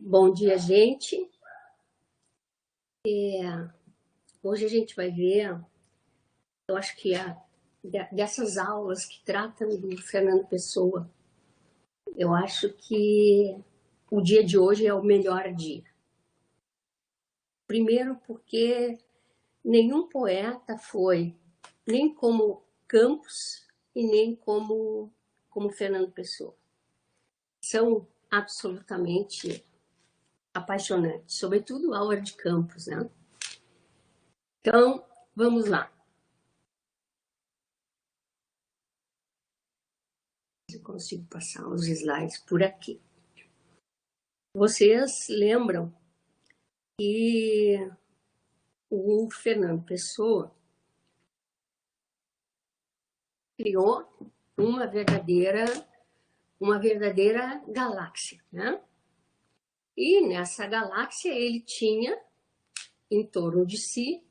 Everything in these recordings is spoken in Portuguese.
Bom dia, gente. Hoje a gente vai ver, eu acho que dessas aulas que tratam do Fernando Pessoa, eu acho que o dia de hoje é o melhor dia. Primeiro porque nenhum poeta foi nem como Campos e nem como Fernando Pessoa. São absolutamente apaixonantes, sobretudo Álvaro de Campos, né? Então, vamos lá. Eu consigo passar os slides por aqui. Vocês lembram que o Fernando Pessoa criou uma verdadeira galáxia, né? E nessa galáxia ele tinha em torno de si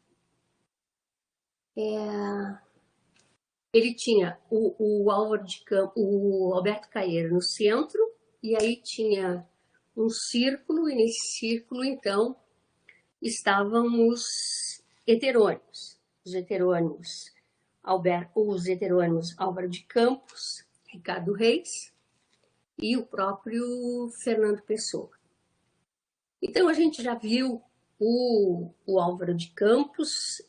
ele tinha o Álvaro de Campos, o Alberto Caeiro no centro, e aí tinha um círculo, e nesse círculo, então, estavam os heterônimos. Os heterônimos Álvaro de Campos, Ricardo Reis e o próprio Fernando Pessoa. Então, a gente já viu o Álvaro de Campos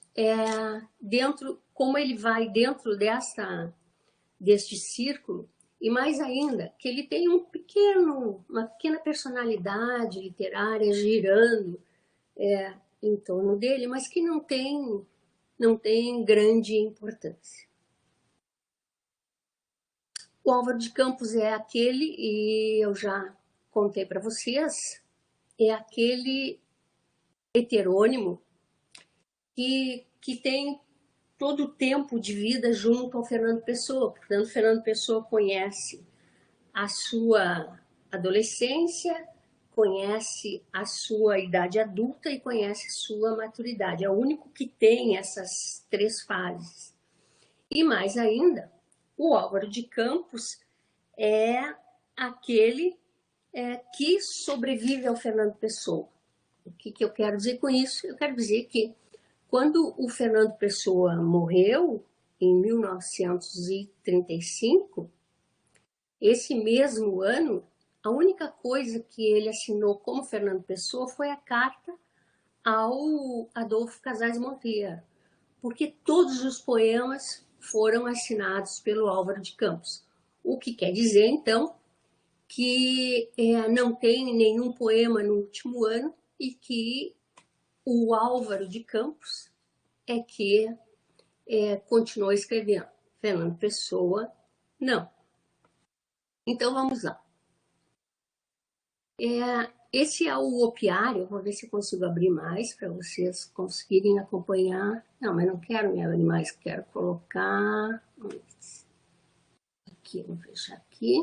como ele vai dentro deste círculo, e mais ainda, que ele tem uma pequena personalidade literária girando em torno dele, mas que não tem grande importância. O Álvaro de Campos é aquele, e eu já contei para vocês, é aquele heterônimo que tem todo o tempo de vida junto ao Fernando Pessoa. Portanto, Fernando Pessoa conhece a sua adolescência, conhece a sua idade adulta e conhece a sua maturidade. É o único que tem essas três fases. E mais ainda, o Álvaro de Campos é aquele que sobrevive ao Fernando Pessoa. O que eu quero dizer com isso? Eu quero dizer que quando o Fernando Pessoa morreu, em 1935, esse mesmo ano, a única coisa que ele assinou como Fernando Pessoa foi a carta ao Adolfo Casais Monteiro, porque todos os poemas foram assinados pelo Álvaro de Campos. O que quer dizer, então, que não tem nenhum poema no último ano e que o Álvaro de Campos é que continuou escrevendo. Fernando Pessoa, não. Então, vamos lá. Esse é o opiário. Vou ver se eu consigo abrir mais para vocês conseguirem acompanhar. Não, mas não quero me abrir mais, quero colocar... Aqui, vou fechar aqui.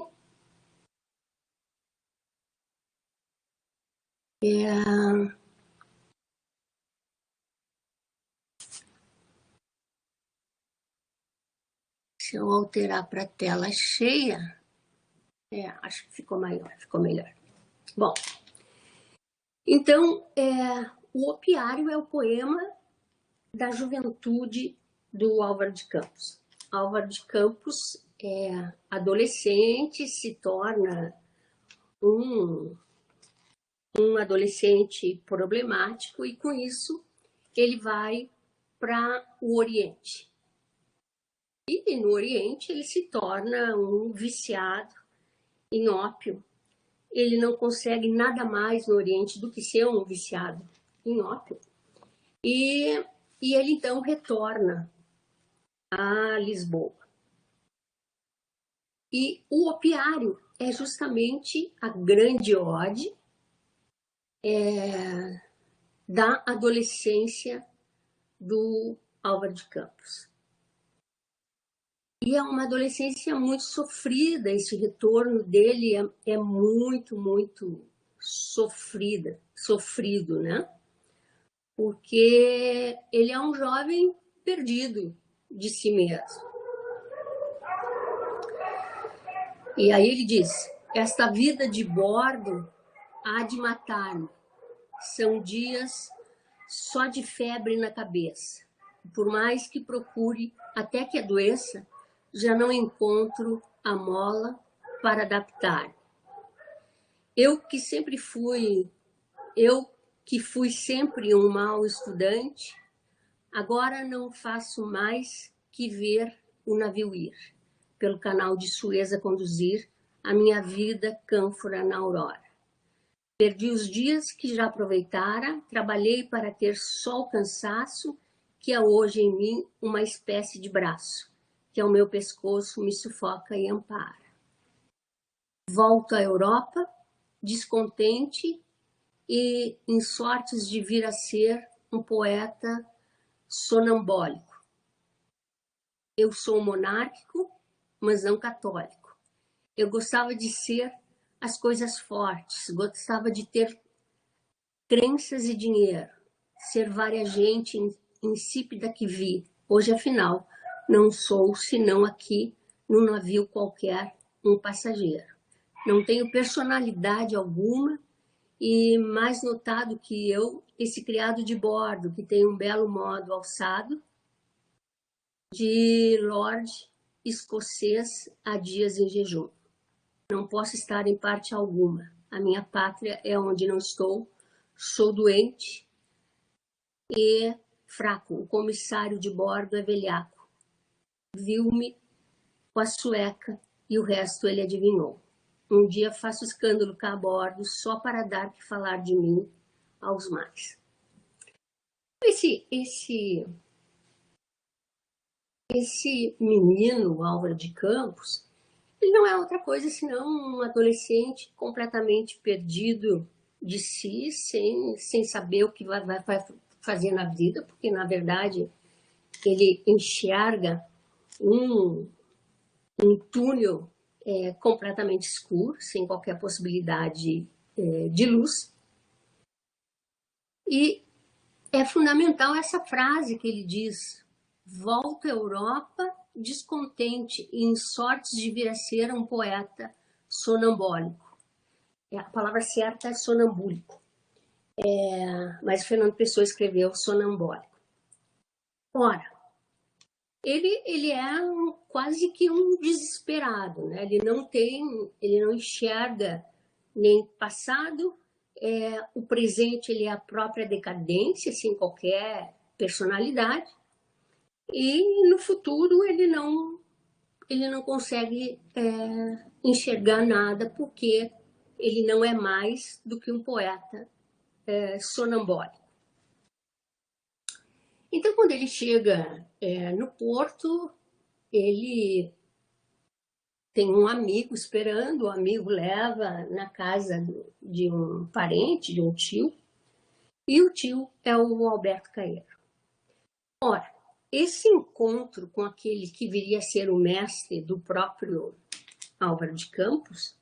Se eu alterar para tela cheia, acho que ficou maior, ficou melhor. Bom, então, o Opiário é o poema da juventude do Álvaro de Campos. Álvaro de Campos é adolescente, se torna um adolescente problemático e, com isso, ele vai para o Oriente. E no Oriente ele se torna um viciado em ópio. Ele não consegue nada mais no Oriente do que ser um viciado em ópio. E ele então retorna a Lisboa. E o opiário é justamente a grande ode da adolescência do Álvaro de Campos. E é uma adolescência muito sofrida, esse retorno dele é muito, muito sofrido, né? Porque ele é um jovem perdido de si mesmo. E aí ele diz, esta vida de bordo há de matar-me. São dias só de febre na cabeça. Por mais que procure, até que adoeça, já não encontro a mola para adaptar. Eu que fui sempre um mau estudante, agora não faço mais que ver o navio ir, pelo canal de Suez a conduzir a minha vida cânfora na aurora. Perdi os dias que já aproveitara, trabalhei para ter só o cansaço, que é hoje em mim uma espécie de braço, que ao meu pescoço me sufoca e ampara. Volto à Europa, descontente e em sortes de vir a ser um poeta sonambólico. Eu sou monárquico, mas não católico. Eu gostava de ser as coisas fortes, gostava de ter crenças e dinheiro, ser várias gente insípida que vi. Hoje, afinal, não sou senão aqui, num navio qualquer, um passageiro. Não tenho personalidade alguma e mais notado que eu, esse criado de bordo, que tem um belo modo alçado, de lord escocês há dias em jejum. Não posso estar em parte alguma. A minha pátria é onde não estou. Sou doente e fraco. O comissário de bordo é velhaco. Viu-me com a sueca e o resto ele adivinhou. Um dia faço escândalo cá a bordo só para dar que falar de mim aos mais. Esse menino, Álvaro de Campos, ele não é outra coisa senão um adolescente completamente perdido de si, sem saber o que vai fazer na vida, porque, na verdade, ele enxerga um túnel completamente escuro, sem qualquer possibilidade de luz. E é fundamental essa frase que ele diz: volto à Europa descontente e em sortes de vir a ser um poeta sonambólico. A palavra certa é sonambúlico, mas Fernando Pessoa escreveu sonambólico. Ora, ele é quase que um desesperado, né? Ele não enxerga nem passado, o presente ele é a própria decadência, sem qualquer personalidade, e no futuro ele não consegue enxergar nada, porque ele não é mais do que um poeta sonambólico. Então, quando ele chega no porto, ele tem um amigo esperando, o amigo leva na casa de um parente, de um tio, e o tio é o Alberto Caeiro. Ora, esse encontro com aquele que viria a ser o mestre do próprio Álvaro de Campos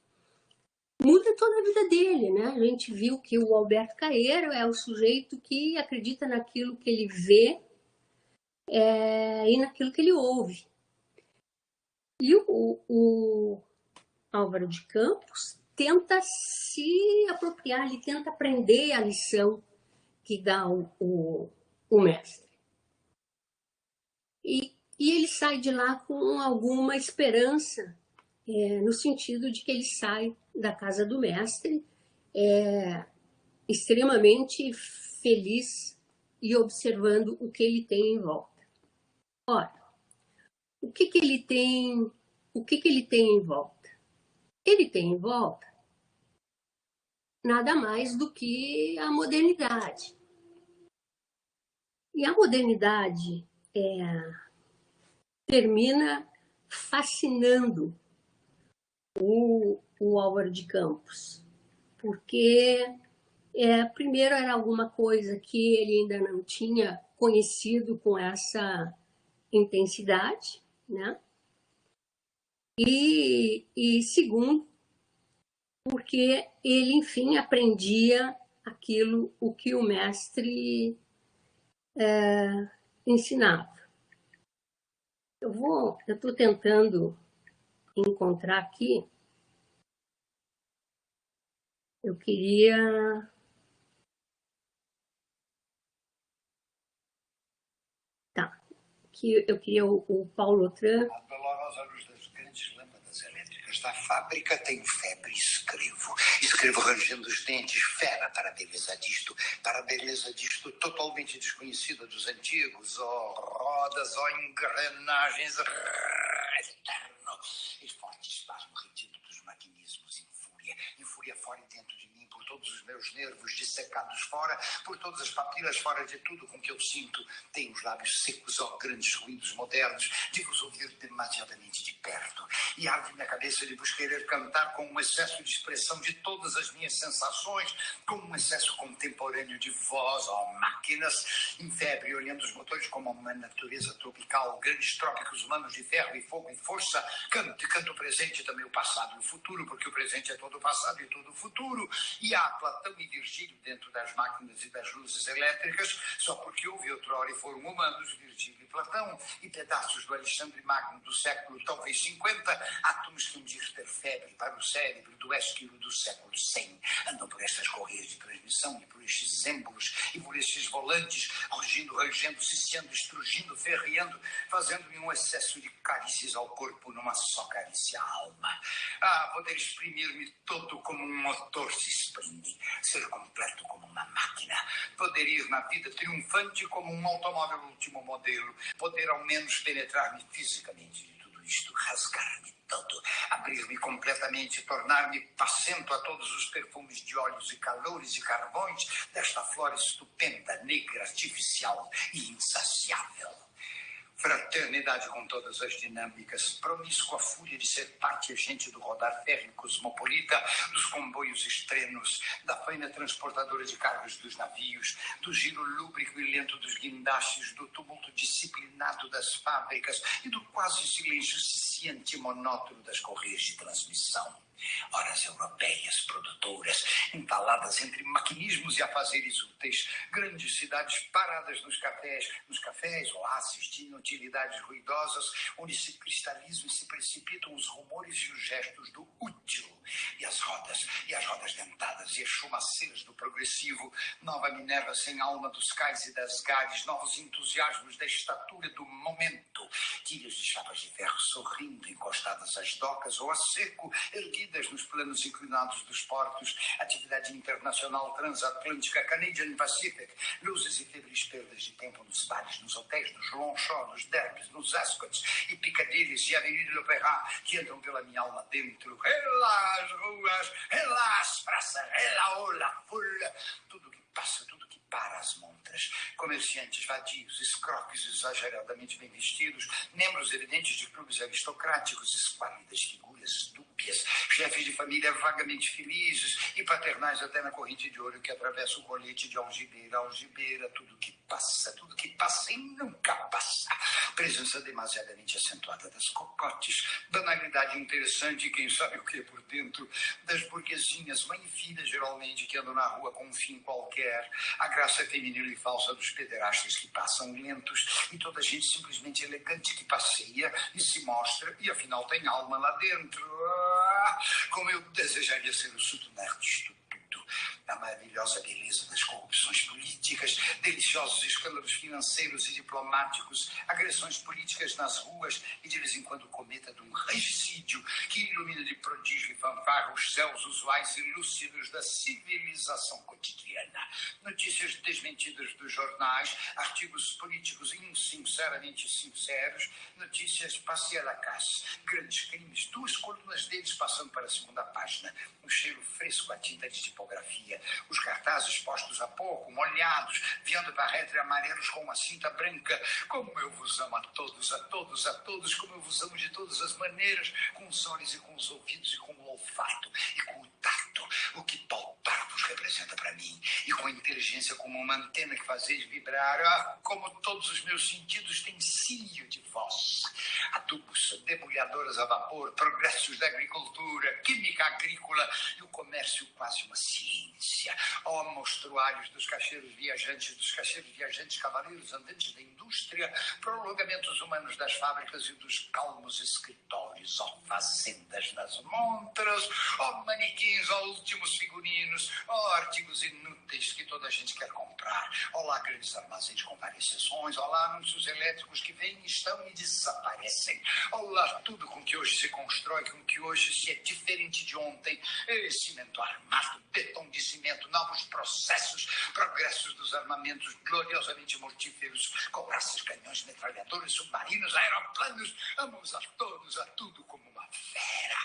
muda toda a vida dele, né? A gente viu que o Alberto Caeiro é o sujeito que acredita naquilo que ele vê e naquilo que ele ouve. E o Álvaro de Campos tenta se apropriar, ele tenta aprender a lição que dá o mestre. E ele sai de lá com alguma esperança, no sentido de que ele sai da casa do mestre extremamente feliz e observando o que ele tem em volta. Ora, o que ele tem em volta? Ele tem em volta nada mais do que a modernidade. E a modernidade termina fascinando o Álvaro de Campos, porque primeiro era alguma coisa que ele ainda não tinha conhecido com essa intensidade, né? E segundo, porque ele, enfim, aprendia aquilo o que o mestre ensinava. Eu estou tentando encontrar aqui Eu queria... Tá. Eu queria o Paulo Otran. Aos olhos das grandes lâmpadas elétricas da fábrica, tenho febre e escrevo. Escrevo rangendo os dentes, fera para a beleza disto totalmente desconhecida dos antigos. Oh, rodas, oh, engrenagens, eterno e forte espasmo retido dos maquinismos em fúria fora e dentro de mim, por todos os meus nervos dissecados fora, por todas as papilas fora de tudo com que eu sinto. Tenho os lábios secos, ó, grandes ruídos modernos, de vos ouvir demasiadamente de perto. E arde minha cabeça de vos querer cantar com um excesso de expressão de todas as minhas sensações, com um excesso contemporâneo de voz, ó, máquinas, em febre, olhando os motores como uma natureza tropical, grandes trópicos humanos de ferro e fogo e força. Canto o presente e também o passado e o futuro, porque o presente é todo o passado e todo o futuro. E há Platão e Virgílio dentro das máquinas e das luzes elétricas, só porque houve outrora e foram humanos, Virgílio e Platão, e pedaços do Alexandre Magno do século talvez 50, átomos que um dia ter febre para o cérebro do Ésquilo do século 100. Andam por estas correias de transmissão e por estes êmbolos e por estes volantes, rugindo, rangendo, ciciando, estrugindo, ferreando, fazendo-me um excesso de carícias ao corpo numa só carícia à alma. Poder exprimir-me todo como um motor se exprime, ser completo como uma máquina, poder ir na vida triunfante como um automóvel último modelo, poder ao menos penetrar-me fisicamente de tudo isto, rasgar-me todo, abrir-me completamente, tornar-me passento a todos os perfumes de óleos e calores e carvões desta flora estupenda, negra, artificial e insaciável. Fraternidade com todas as dinâmicas, promíscua fúria de ser parte agente do rodar férreo cosmopolita, dos comboios estrenos, da faina transportadora de cargas dos navios, do giro lúbrico e lento dos guindastes, do tumulto disciplinado das fábricas e do quase silêncio ciente e monótono das correias de transmissão. Horas europeias, produtoras, entaladas entre maquinismos e afazeres úteis, grandes cidades paradas nos cafés, oásis de inutilidades ruidosas, onde se cristalizam e se precipitam os rumores e os gestos do útil, e as rodas dentadas e as chumaceiras do progressivo, nova Minerva sem alma dos cais e das gades, novos entusiasmos da estatura do momento, tilhas de chapas de ferro sorrindo, encostadas às docas ou a seco, erguidas nos planos inclinados dos portos, atividade internacional transatlântica, Canadian Pacific, luzes e febris perdas de tempo nos bares, nos hotéis, nos Longchamp, nos Derbys, nos Ascots e Piccadillys e Avenue de l'Opéra, que entram pela minha alma dentro. Ela as ruas, ela as praças, ela ola, fula, tudo que passa, tudo que para as montras. Comerciantes vadios, escroques exageradamente bem vestidos, membros evidentes de clubes aristocráticos, esquálidas figuras dúbias, chefes de família vagamente felizes e paternais até na corrente de ouro que atravessa o colete de algibeira a algibeira, tudo que passa e nunca passa. Presença demasiadamente acentuada das cocotes, banalidade interessante e quem sabe o que por dentro, das burguesinhas, mãe e filha geralmente, que andam na rua com um fim qualquer, a graça feminil e falsa dos pederastas que passam lentos e toda a gente simplesmente elegante que passeia e se mostra e afinal tem alma lá dentro. Como eu desejaria ser o Sutner disto tudo. A maravilhosa beleza das corrupções políticas, deliciosos escândalos financeiros e diplomáticos, agressões políticas nas ruas e de vez em quando o cometa de um regicídio que ilumina de prodígio e fanfarra os céus usuais e lúcidos da civilização cotidiana. Notícias desmentidas dos jornais, artigos políticos insinceramente sinceros, notícias passées à la casse, grandes crimes, 2 colunas deles passando para a segunda página, um cheiro fresco à tinta de tipografia, os cartazes postos há pouco, molhados, viando barretre amarelos com uma cinta branca. Como eu vos amo a todos, a todos, a todos, como eu vos amo de todas as maneiras, com os olhos e com os ouvidos e com o olfato e com o tato, o que palpar vos representa para mim, e com a inteligência como uma antena que fazeis vibrar, como todos os meus sentidos têm cílio de vós. adubos, debulhadoras a vapor, progressos da agricultura, química agrícola e o comércio quase uma ciência. Ó, mostruários dos caixeiros viajantes, cavaleiros andantes da indústria, prolongamentos humanos das fábricas e dos calmos escritórios, ó, fazendas nas montras, ó, manequins, ó, últimos figurinos, ó, artigos inúteis que toda a gente quer comprar, ó lá grandes armazéns com várias seções, ó lá anúncios elétricos que vêm, estão e desaparecem, ó lá tudo com que hoje se constrói, com que hoje se é diferente de ontem, cimento armado, betom de cimento, novos processos, progressos dos armamentos gloriosamente mortíferos, couraças, canhões, metralhadores, submarinos, aeroplanos, amo-os a todos, a tudo como uma fera,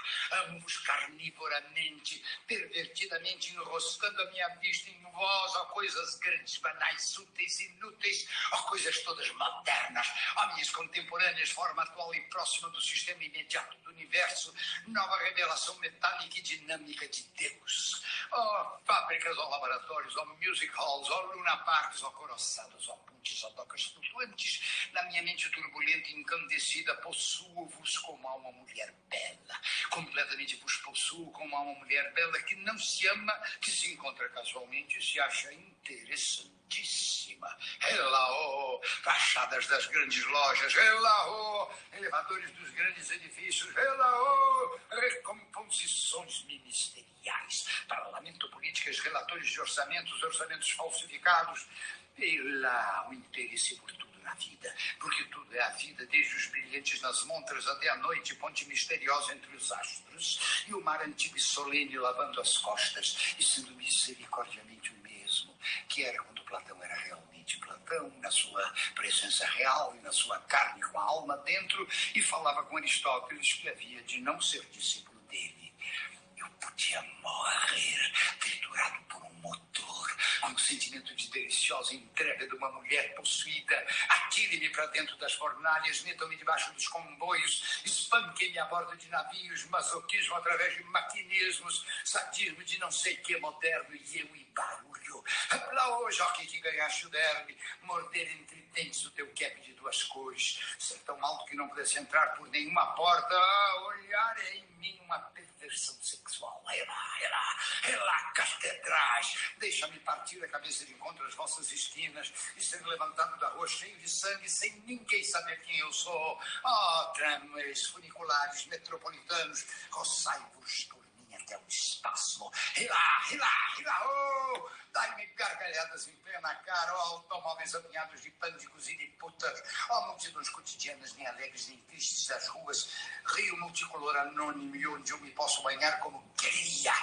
amo-os carnivoramente, pervertidamente enroscando a minha vista em vós, ó coisas grandes, banais, úteis, inúteis, ó coisas todas modernas, ó minhas contemporâneas, forma atual e próxima do sistema imediato do universo, nova revelação metálica e dinâmica de Deus, ó fábricas, ó laboratórios, ó music halls, ó luna parks, ó coroçados, ó pontes, ó docas flutuantes, na minha mente turbulenta e encandecida, possuo-vos como a uma mulher bela, completamente vos possuo como a uma mulher bela que não se ama, que se encontra casualmente e se acha interessantíssima. Hello, fachadas das grandes lojas, hello, elevadores dos grandes edifícios, hello, recomposições ministeriais, parlamento, políticas, relatores de orçamentos falsificados, e lá o interesse por tudo na vida, porque tudo é a vida, desde os brilhantes nas montras até a noite, ponte misteriosa entre os astros, e o mar antigo e solene lavando as costas, e sendo misericordiamente o mesmo que era quando Platão era realmente Platão, na sua presença real e na sua carne com a alma dentro, e falava com Aristóteles que havia de não ser discípulo dele. Eu podia morrer triturado por um motor, com o sentimento de deliciosa entrega de uma mulher possuída. Atire-me para dentro das fornalhas, metam-me debaixo dos comboios, espanquem-me a bordo de navios, masoquismo através de maquinismos, sadismo de não sei que moderno, e eu e barulho. Lá hoje, jockey que ganhaste o derby, morder entre dentes o teu cap de duas cores, ser tão alto que não pudesse entrar por nenhuma porta, olhar em mim uma perversão sexual. Relá, catedrais, deixa-me partir a cabeça de encontro às vossas esquinas e ser levantado da rua cheio de sangue, sem ninguém saber quem eu sou. Tramways, funiculares, metropolitanos, roçai-vos por mim até o espaço. Relá, dai-me gargalhadas em plena cara, automóveis apinhados de pândicos e de putas, multidões cotidianas, nem alegres nem tristes das ruas, rio multicolor anônimo e onde eu me posso banhar como queria.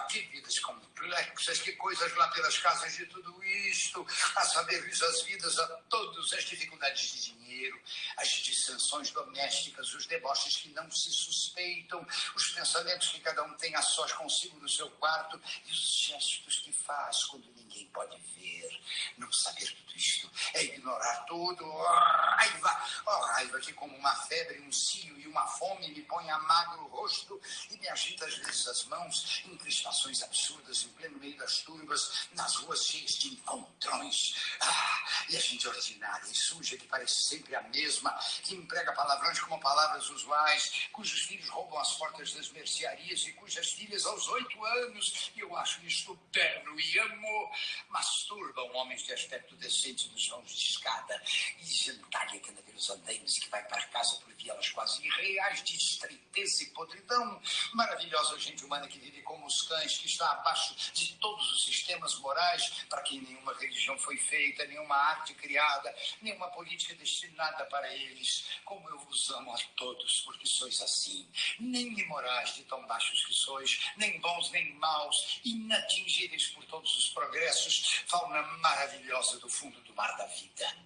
Que vidas complexas, que coisas lá pelas casas de tudo isto, a saber as vidas a todos, as dificuldades de dinheiro, as dissensões domésticas, os deboches que não se suspeitam, os pensamentos que cada um tem a sós consigo no seu quarto e os gestos que faz quando ninguém pode ver. Não saber tudo isto é ignorar tudo. Raiva que como uma febre, um cio e uma fome me põe a magro rosto e me agita às vezes as mãos em crispações absurdas em pleno meio das turbas, nas ruas cheias de encontrões. E a gente ordinária e suja que parece sempre a mesma, que emprega palavrões como palavras usuais, cujos filhos roubam as portas das mercearias e cujas filhas aos 8 anos, e eu acho isto belo e amo, masturbam homens de aspecto decente nos vãos de escada e gentalha que anda pelos andaimes que vai para casa por vielas quase irreais de estreiteza e podridão. Maravilhosa gente humana que vive como os cães, que está abaixo de todos os sistemas morais, para quem nenhuma religião foi feita, nenhuma arte criada, nenhuma política destinada para eles. Como eu vos amo a todos, porque sois assim, nem imorais de tão baixos que sois, nem bons nem maus, inatingíveis por todos os progressos, fauna maravilhosa do fundo do mar da vida.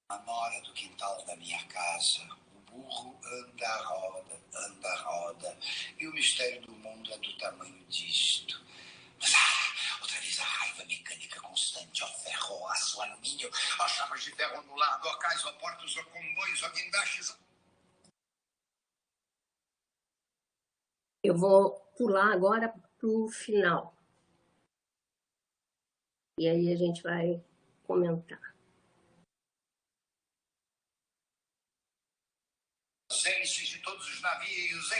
A nora do quintal da minha casa, o burro anda, roda, e o mistério do mundo é do tamanho disto. Mas, outra vez a raiva mecânica constante, ferro, aço, alumínio, chamas de ferro ondulado, cais, portos, comboios, guindastes. Eu vou pular agora para o final. E aí a gente vai comentar.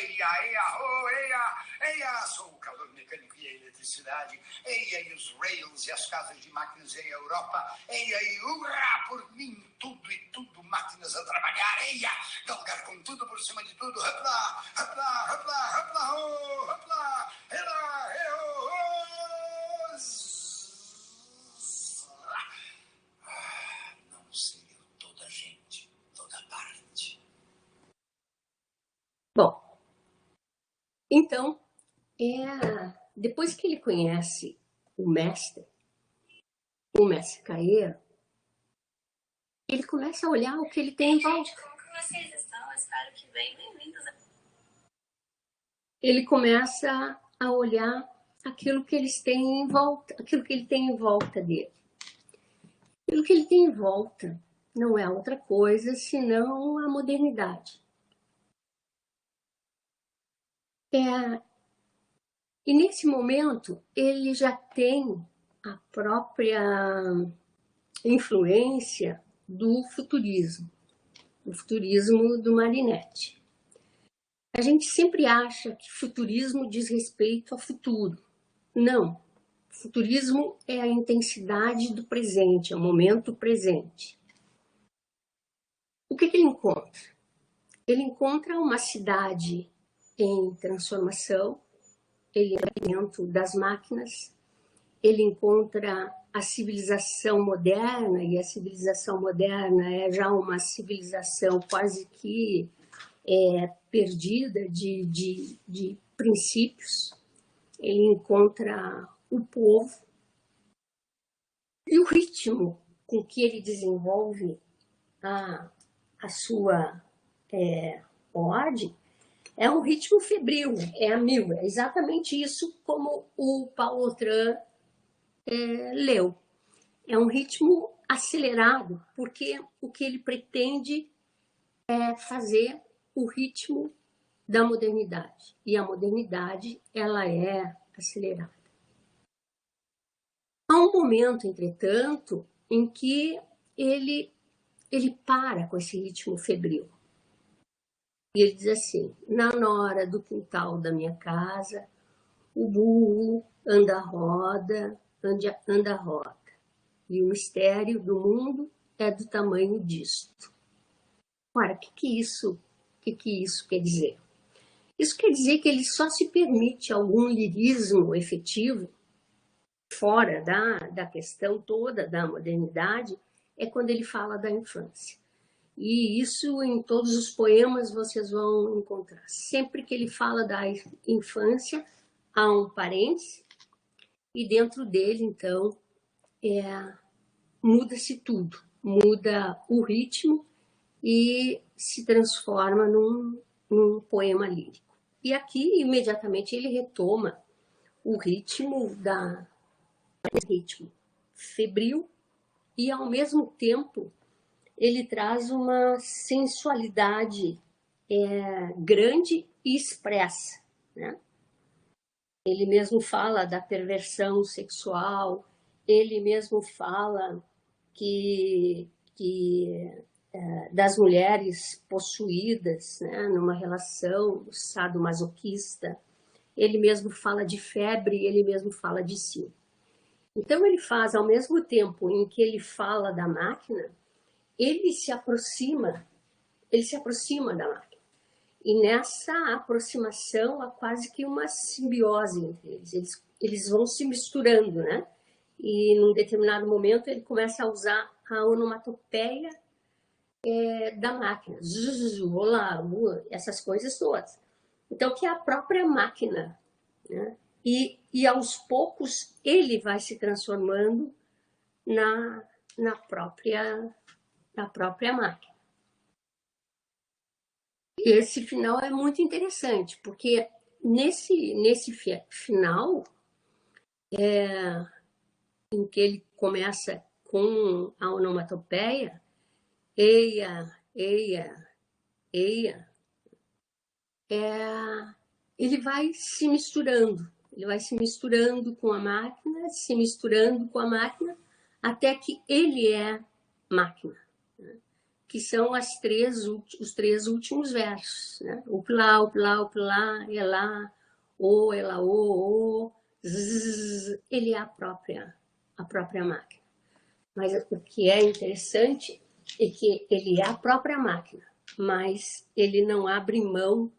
eia, eia, oh, eia, eia, sou o calor mecânico e a eletricidade, eia, e os rails e as casas de máquinas em Europa, eia, e hurra, por mim, tudo e tudo, máquinas a trabalhar, eia, galgar com tudo por cima de tudo, hopla, hopla, hopla, hopla, oh, hopla, ela, oh, oh, não seria toda gente, toda parte. Bom, então, depois que ele conhece o mestre Caeiro, ele começa a olhar o que ele tem em volta. Como que vocês estão? Espero que bem. Bem-vindos. Ele começa a olhar aquilo que eles têm em volta, aquilo que ele tem em volta dele. Aquilo que ele tem em volta não é outra coisa senão a modernidade. E nesse momento ele já tem a própria influência do futurismo do Marinetti. A gente sempre acha que futurismo diz respeito ao futuro. Não. Futurismo é a intensidade do presente, é o momento presente. O que ele encontra? Ele encontra uma cidade em transformação, ele encontra das máquinas, ele encontra a civilização moderna, e a civilização moderna é já uma civilização quase que perdida de princípios. Ele encontra o povo e o ritmo com que ele desenvolve a sua ode é um ritmo febril, é a mil, é exatamente isso como o Paulo Autran leu. É um ritmo acelerado, porque o que ele pretende é fazer o ritmo da modernidade. E a modernidade, ela é acelerada. Há um momento, entretanto, em que ele para com esse ritmo febril. E ele diz assim: na nora do quintal da minha casa, o burro anda a roda, anda a roda. E o mistério do mundo é do tamanho disto. Ora, o que isso quer dizer? Isso quer dizer que ele só se permite algum lirismo efetivo, fora da questão toda da modernidade, é quando ele fala da infância. E isso em todos os poemas vocês vão encontrar. Sempre que ele fala da infância, há um parêntese, e dentro dele, então, muda-se tudo. Muda o ritmo e se transforma num poema lírico. E aqui, imediatamente, ele retoma o ritmo febril e, ao mesmo tempo, ele traz uma sensualidade grande e expressa, né? Ele mesmo fala da perversão sexual, ele mesmo fala das mulheres possuídas, né, numa relação sadomasoquista. Ele mesmo fala de febre, ele mesmo fala de si. Então ele faz, ao mesmo tempo em que ele fala da máquina, ele se aproxima da máquina. E nessa aproximação há quase que uma simbiose entre eles. Eles vão se misturando, né? E num determinado momento ele começa a usar a onomatopeia da máquina. Zuzu, olá, essas coisas todas. Então, que é a própria máquina, né? E aos poucos ele vai se transformando na própria máquina. E esse final é muito interessante, porque nesse final, em que ele começa com a onomatopeia, eia, eia, eia, ele vai se misturando com a máquina, até que ele é máquina, né? que são os três últimos versos, né? Upla, upla, upla, elá, o, ela, o, zzz, ele é a própria máquina. Mas o que é interessante é que ele é a própria máquina, mas ele não abre mão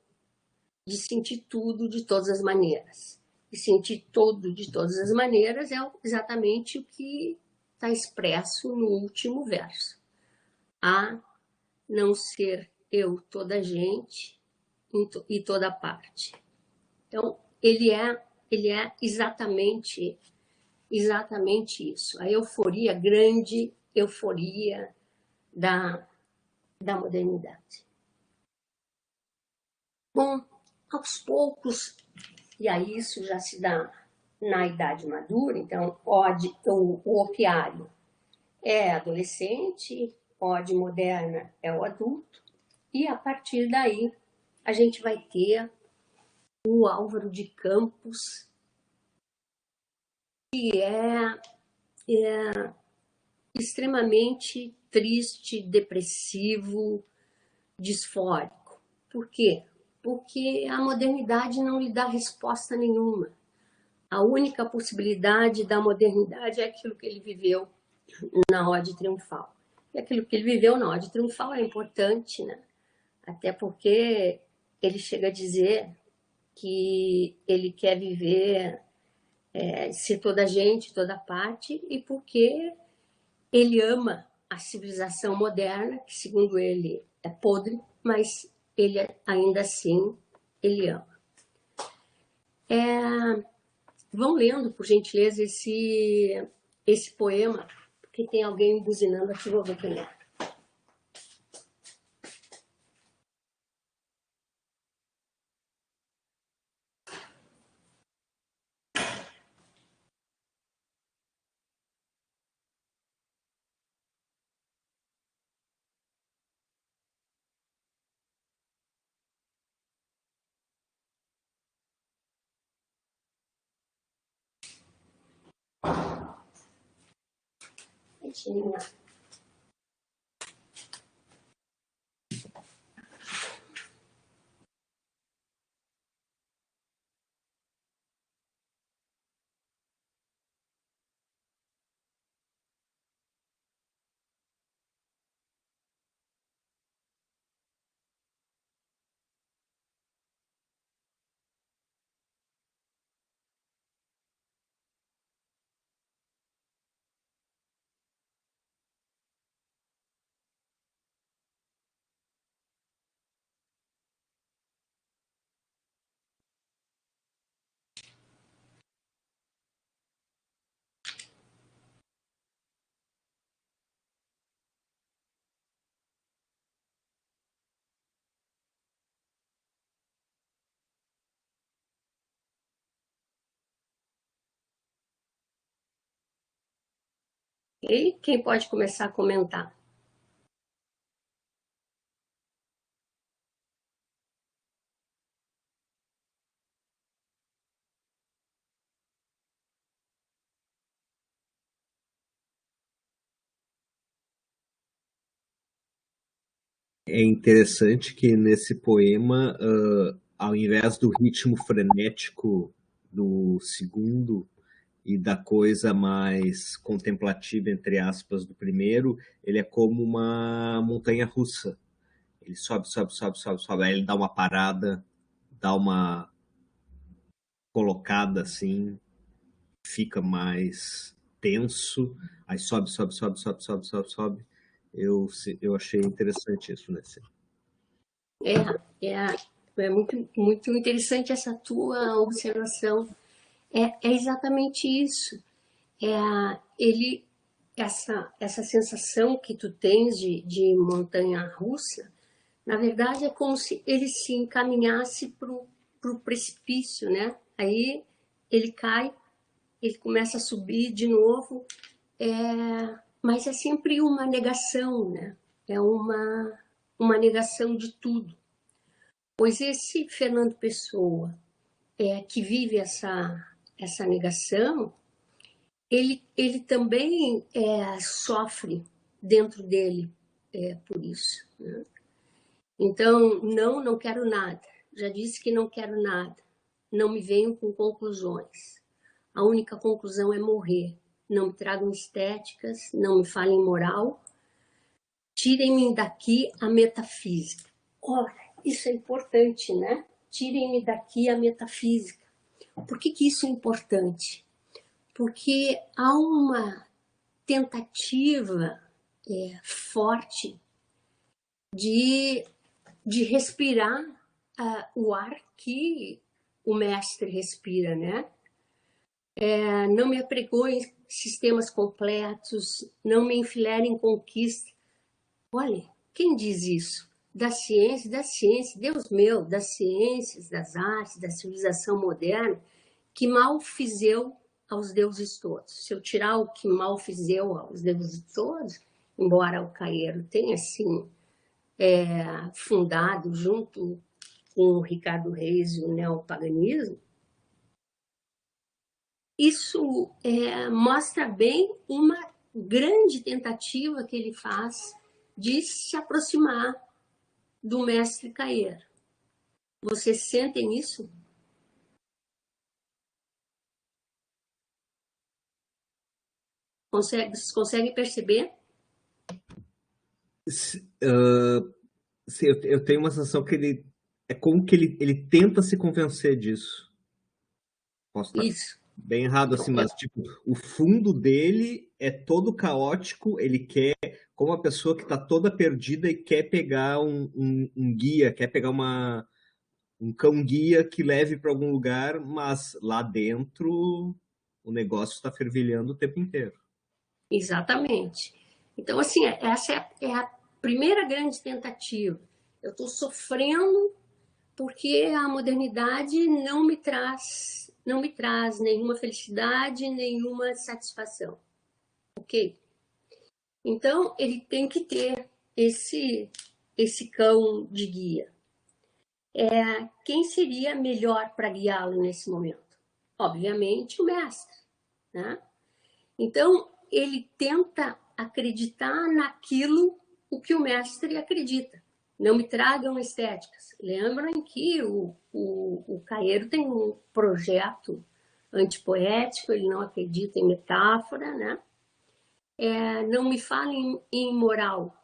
de sentir tudo de todas as maneiras. E sentir tudo de todas as maneiras é exatamente o que está expresso no último verso. A não ser eu toda a gente e toda parte. Então, ele é exatamente isso. A euforia, grande euforia da modernidade. Bom, aos poucos, e aí isso já se dá na idade madura, então o opiário é adolescente, ode moderna é o adulto, e a partir daí a gente vai ter o Álvaro de Campos, que é extremamente triste, depressivo, disfórico. Por quê? Porque a modernidade não lhe dá resposta nenhuma. A única possibilidade da modernidade é aquilo que ele viveu na Ode Triunfal. E aquilo que ele viveu na Ode Triunfal é importante, né? Até porque ele chega a dizer que ele quer viver ser toda gente, toda parte, e porque ele ama a civilização moderna, que segundo ele é podre, mas ele ainda assim, ele ama. Vão lendo, por gentileza, esse poema, porque tem alguém buzinando aqui, vou ver quem é. Deixa eu eliminar. E quem pode começar a comentar? É interessante que nesse poema, ao invés do ritmo frenético do segundo e da coisa mais contemplativa, entre aspas, do primeiro, ele é como uma montanha russa. Ele sobe, sobe, sobe, sobe, sobe, aí ele dá uma parada, dá uma colocada assim, fica mais tenso, aí sobe, sobe, sobe, sobe, sobe, sobe, sobe. Eu achei interessante isso, né? É muito, muito interessante essa tua observação. É exatamente isso. Essa sensação que tu tens de montanha-russa, na verdade é como se ele se encaminhasse pro precipício, né? Aí ele cai, ele começa a subir de novo, mas é sempre uma negação, né? É uma negação de tudo. Pois esse Fernando Pessoa, que vive essa negação, ele também sofre dentro dele por isso, né? Então, não quero nada. Já disse que não quero nada. Não me venham com conclusões. A única conclusão é morrer. Não me tragam estéticas, não me falem moral. Tirem-me daqui a metafísica. Ora, isso é importante, né? Tirem-me daqui a metafísica. Por que isso é importante? Porque há uma tentativa forte de respirar o ar que o mestre respira, né? Não me apregoem sistemas completos, não me enfilerem em conquista. Olha, quem diz isso? Da ciência, Deus meu, das ciências, das artes, da civilização moderna, que mal fizeu aos deuses todos. Se eu tirar o que mal fizeu aos deuses todos, embora o Caeiro tenha, assim, fundado junto com o Ricardo Reis e o neopaganismo, isso mostra bem uma grande tentativa que ele faz de se aproximar do mestre Caeiro. Vocês sentem isso? Vocês conseguem perceber? Eu tenho uma sensação que ele é como que ele tenta se convencer disso. Posso estar Isso. bem errado assim, mas tipo, o fundo dele é todo caótico, ele quer, como uma pessoa que está toda perdida e quer pegar um guia, quer pegar um cão-guia que leve para algum lugar, mas lá dentro o negócio está fervilhando o tempo inteiro. Exatamente. Então, assim, essa é a primeira grande tentativa. Eu estou sofrendo porque a modernidade não me traz nenhuma felicidade, nenhuma satisfação. Ok? Então, ele tem que ter esse cão de guia. Quem seria melhor para guiá-lo nesse momento? Obviamente, o mestre, né? Então, ele tenta acreditar naquilo o que o mestre acredita. Não me tragam estéticas. Lembrem que o Caeiro tem um projeto antipoético, ele não acredita em metáfora, né? Não me falem em moral.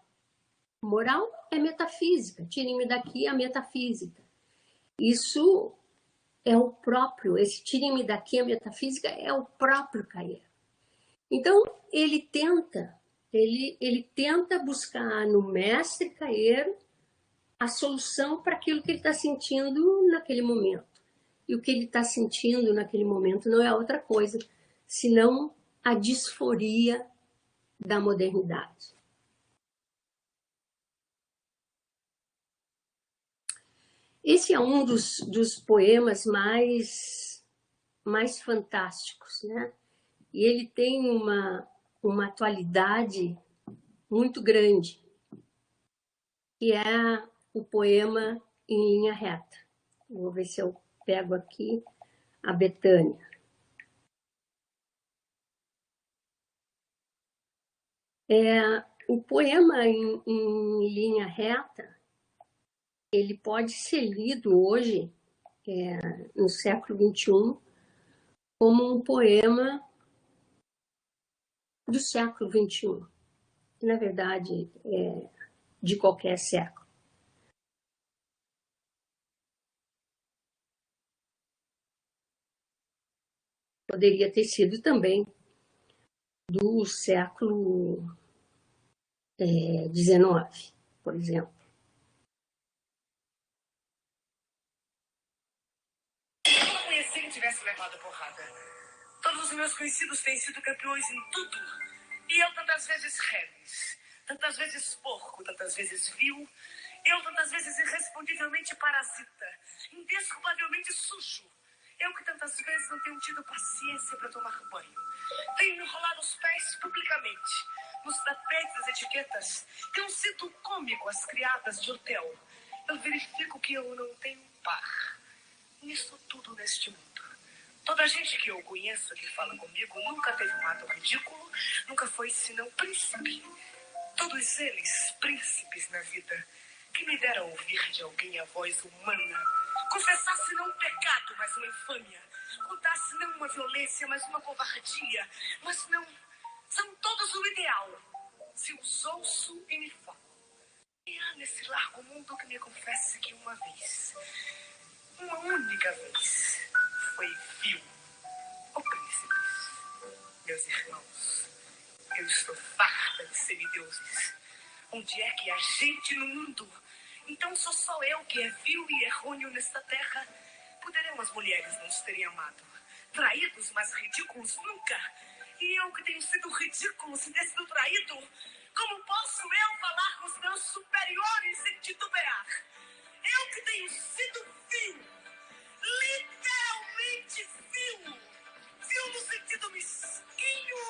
Moral é metafísica. Tirem-me daqui a metafísica. Isso é o próprio, esse tirem-me daqui a metafísica é o próprio Caeiro. Então, ele tenta buscar no mestre Caeiro a solução para aquilo que ele está sentindo naquele momento. E o que ele está sentindo naquele momento não é outra coisa, senão a disforia da modernidade. Esse é um dos poemas mais fantásticos, né? E ele tem uma atualidade muito grande, que é o poema Em Linha Reta. Vou ver se eu pego aqui a Betânia. O poema em linha reta, ele pode ser lido hoje, no século XXI, como um poema do século XXI, que, na verdade, é de qualquer século. Poderia ter sido também do século XIX, por exemplo. Se eu não conheci e tivesse levado a porrada. Todos os meus conhecidos têm sido campeões em tudo. E eu tantas vezes reles, tantas vezes porco, tantas vezes vil. Eu tantas vezes irrespondivelmente parasita, indesculpavelmente sujo. Eu que tantas vezes não tenho tido paciência para tomar banho. Tenho enrolado os pés publicamente, nos tapetes das etiquetas. Tenho sido cômico às criadas de hotel. Eu verifico que eu não tenho par nisso tudo neste mundo. Toda a gente que eu conheço, que fala comigo, nunca teve um ato ridículo, nunca foi senão príncipe. Todos eles, príncipes na vida, que me deram ouvir de alguém a voz humana, confessasse não um pecado, mas uma infâmia, contasse não uma violência, mas uma covardia, mas não, são todos o ideal, se os ouço e me falo. E há nesse largo mundo que me confesse que uma vez, uma única vez, foi vil. Ó príncipes, meus irmãos, eu estou farta de semideuses. Onde é que há gente no mundo? Então sou só eu que é vil e errôneo nesta terra. Poderão as mulheres não os terem amado, traídos, mas ridículos nunca. E eu que tenho sido ridículo sem ter sido traído, como posso eu falar com os meus superiores sem titubear? Eu que tenho sido vil, literalmente vil, vil no sentido mesquinho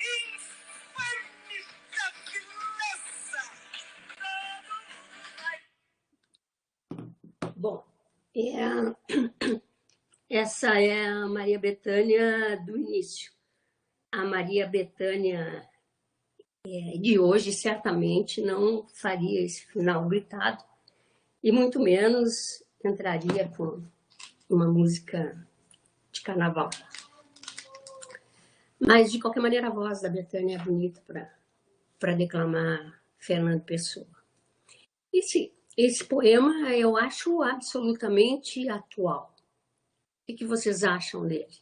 e infame da vileza. Bom, essa é a Maria Bethânia do início. A Maria Bethânia de hoje certamente não faria esse final gritado e muito menos entraria com uma música de carnaval. Mas, de qualquer maneira, a voz da Bethânia é bonita para declamar Fernando Pessoa. Esse poema eu acho absolutamente atual. O que vocês acham dele?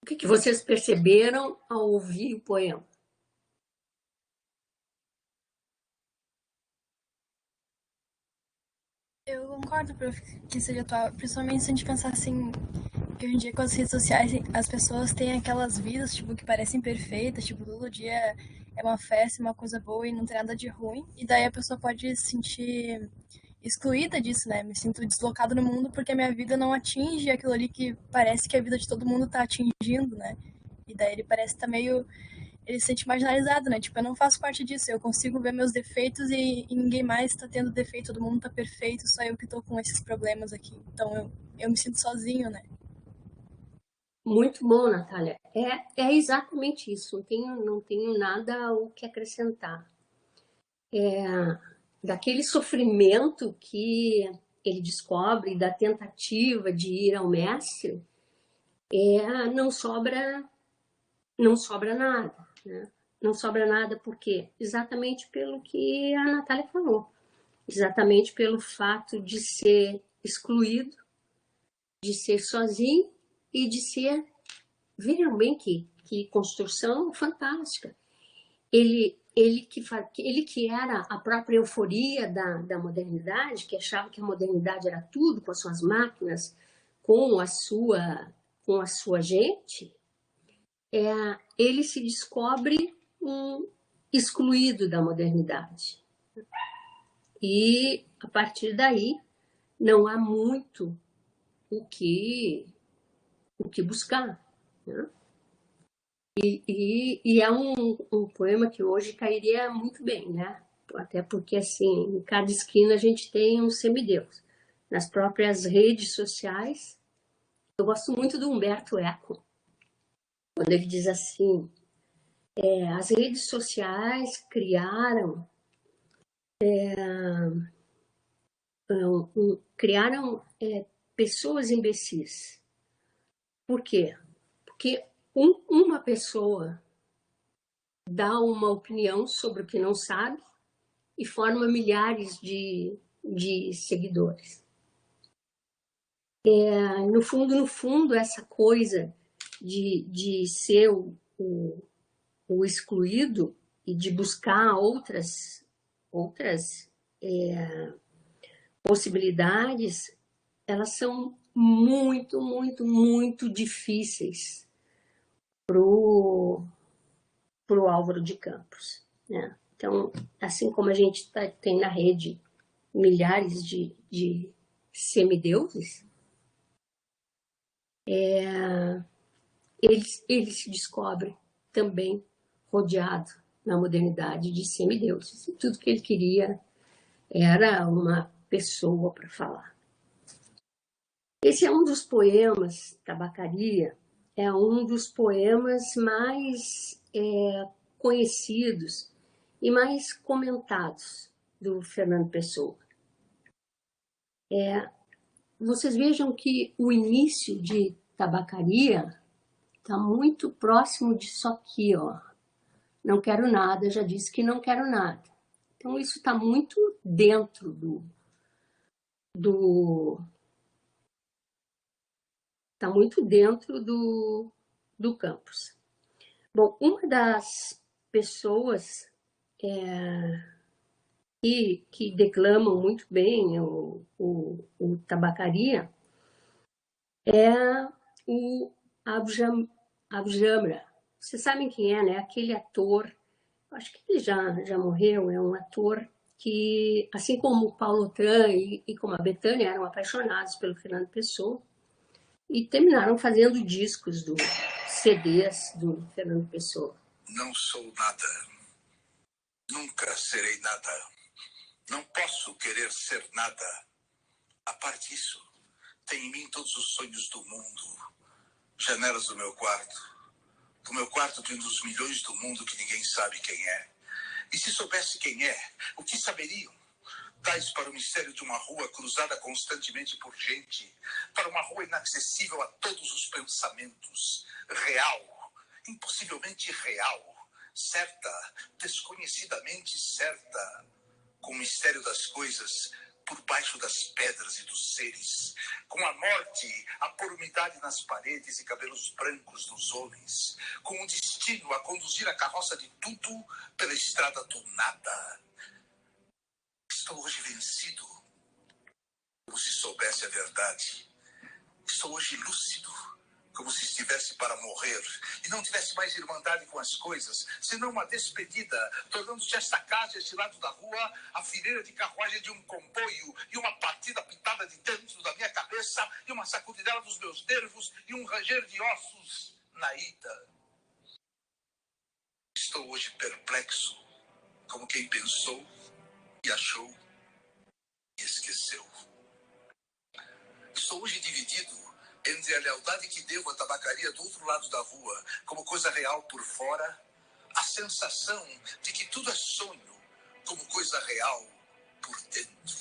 O que vocês perceberam ao ouvir o poema? Eu concordo, prof, que seja atual, principalmente se a gente pensar assim, que hoje em dia com as redes sociais as pessoas têm aquelas vidas, tipo, que parecem perfeitas, tipo, todo dia é uma festa, uma coisa boa e não tem nada de ruim, e daí a pessoa pode se sentir excluída disso, né? Me sinto deslocado no mundo porque a minha vida não atinge aquilo ali que parece que a vida de todo mundo tá atingindo, né? E daí ele parece estar meio... Ele se sente marginalizado, né? Tipo, eu não faço parte disso, eu consigo ver meus defeitos e ninguém mais tá tendo defeito, todo mundo tá perfeito, só eu que tô com esses problemas aqui. Então eu me sinto sozinho, né? Muito bom, Natália. É exatamente isso, não tenho nada o que acrescentar. Daquele sofrimento que ele descobre, da tentativa de ir ao mestre, não sobra nada. Né? Não sobra nada por quê? Exatamente pelo que a Natália falou. Exatamente pelo fato de ser excluído, de ser sozinho e de ser, vejam bem que construção fantástica. Ele que era a própria euforia da modernidade, que achava que a modernidade era tudo, com as suas máquinas, com a sua gente, ele se descobre um excluído da modernidade. E, a partir daí, não há muito o que buscar. Né? E é um poema que hoje cairia muito bem, né? Até porque, assim, em cada esquina a gente tem um semideus. Nas próprias redes sociais, eu gosto muito do Humberto Eco, quando ele diz assim, as redes sociais criaram pessoas imbecis. Por quê? Porque uma pessoa dá uma opinião sobre o que não sabe e forma milhares de seguidores. No fundo, essa coisa de ser o excluído e de buscar outras possibilidades, elas são muito, muito, muito difíceis para o Álvaro de Campos. Né? Então, assim como a gente tem na rede milhares de semideuses, ele se descobre também rodeado na modernidade de semideuses. E tudo que ele queria era uma pessoa para falar. Esse é um dos poemas, Tabacaria, é um dos poemas mais conhecidos e mais comentados do Fernando Pessoa. Vocês vejam que o início de Tabacaria está muito próximo disso aqui, ó. Não quero nada, já disse que não quero nada. Então isso está muito dentro está muito dentro do campus. Bom, uma das pessoas que declamam muito bem o Tabacaria é o Abujamra. Vocês sabem quem é, né? Aquele ator, acho que ele já morreu, é um ator que, assim como o Paulo Otran e como a Bethânia, eram apaixonados pelo Fernando Pessoa e terminaram fazendo discos CDs do Fernando Pessoa. Não sou nada. Nunca serei nada. Não posso querer ser nada. A parte disso, tem em mim todos os sonhos do mundo. Janelas do meu quarto de um dos milhões do mundo que ninguém sabe quem é. E se soubesse quem é, o que saberiam? Tais para o mistério de uma rua cruzada constantemente por gente, para uma rua inacessível a todos os pensamentos, real, impossivelmente real, certa, desconhecidamente certa, com o mistério das coisas por baixo das pedras e dos seres, com a morte, a pôr umidade nas paredes e cabelos brancos dos homens, com o destino a conduzir a carroça de tudo pela estrada do nada. Estou hoje vencido, como se soubesse a verdade. Estou hoje lúcido, como se estivesse para morrer e não tivesse mais irmandade com as coisas, senão uma despedida, tornando-se esta casa, este lado da rua, a fileira de carruagem de um comboio e uma partida pitada de dentro da minha cabeça e uma sacudidela dos meus nervos e um ranger de ossos na ida. Estou hoje perplexo, como quem pensou e achou e esqueceu. Estou hoje dividido entre a lealdade que devo à tabacaria do outro lado da rua, como coisa real por fora, a sensação de que tudo é sonho, como coisa real por dentro.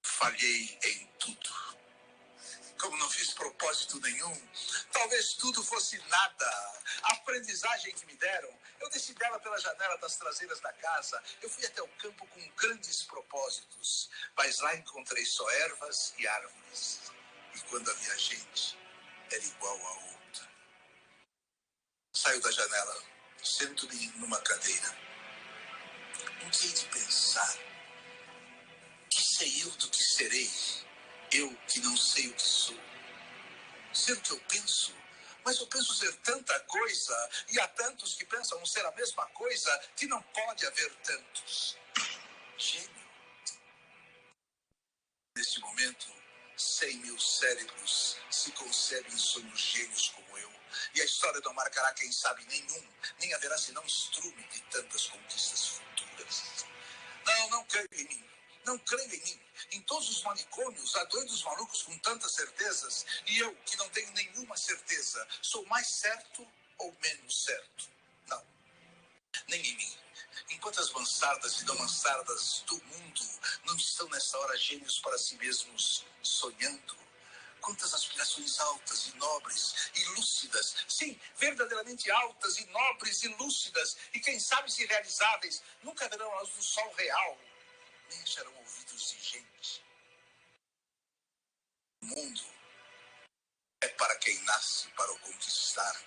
Falhei em tudo. Como não fiz propósito nenhum, talvez tudo fosse nada. A aprendizagem que me deram, eu desci dela pela janela das traseiras da casa. Eu fui até o campo com grandes propósitos, mas lá encontrei só ervas e árvores. E quando havia gente, era igual a outra. Saio da janela, sento-me numa cadeira. O que hei de pensar? Que sei eu do que serei? Eu que não sei o que sou. Ser o que eu penso, mas eu penso ser tanta coisa, e há tantos que pensam ser a mesma coisa, que não pode haver tantos. Gênio. Neste momento, 100.000 cérebros se concebem sonhos gênios como eu, e a história não marcará, quem sabe, nenhum, nem haverá senão estrume de tantas conquistas futuras. Não creio em mim. Não creio em mim. Em todos os manicômios há doidos malucos com tantas certezas, e eu, que não tenho nenhuma certeza, sou mais certo ou menos certo? Não, nem em mim. Enquanto as mansardas e não mansardas do mundo não estão nessa hora gênios para si mesmos sonhando, quantas aspirações altas e nobres e lúcidas, sim, verdadeiramente altas e nobres e lúcidas, e quem sabe se realizáveis, nunca verão a luz do sol real, nem acharão ouvidos de gente. O mundo é para quem nasce para o conquistar,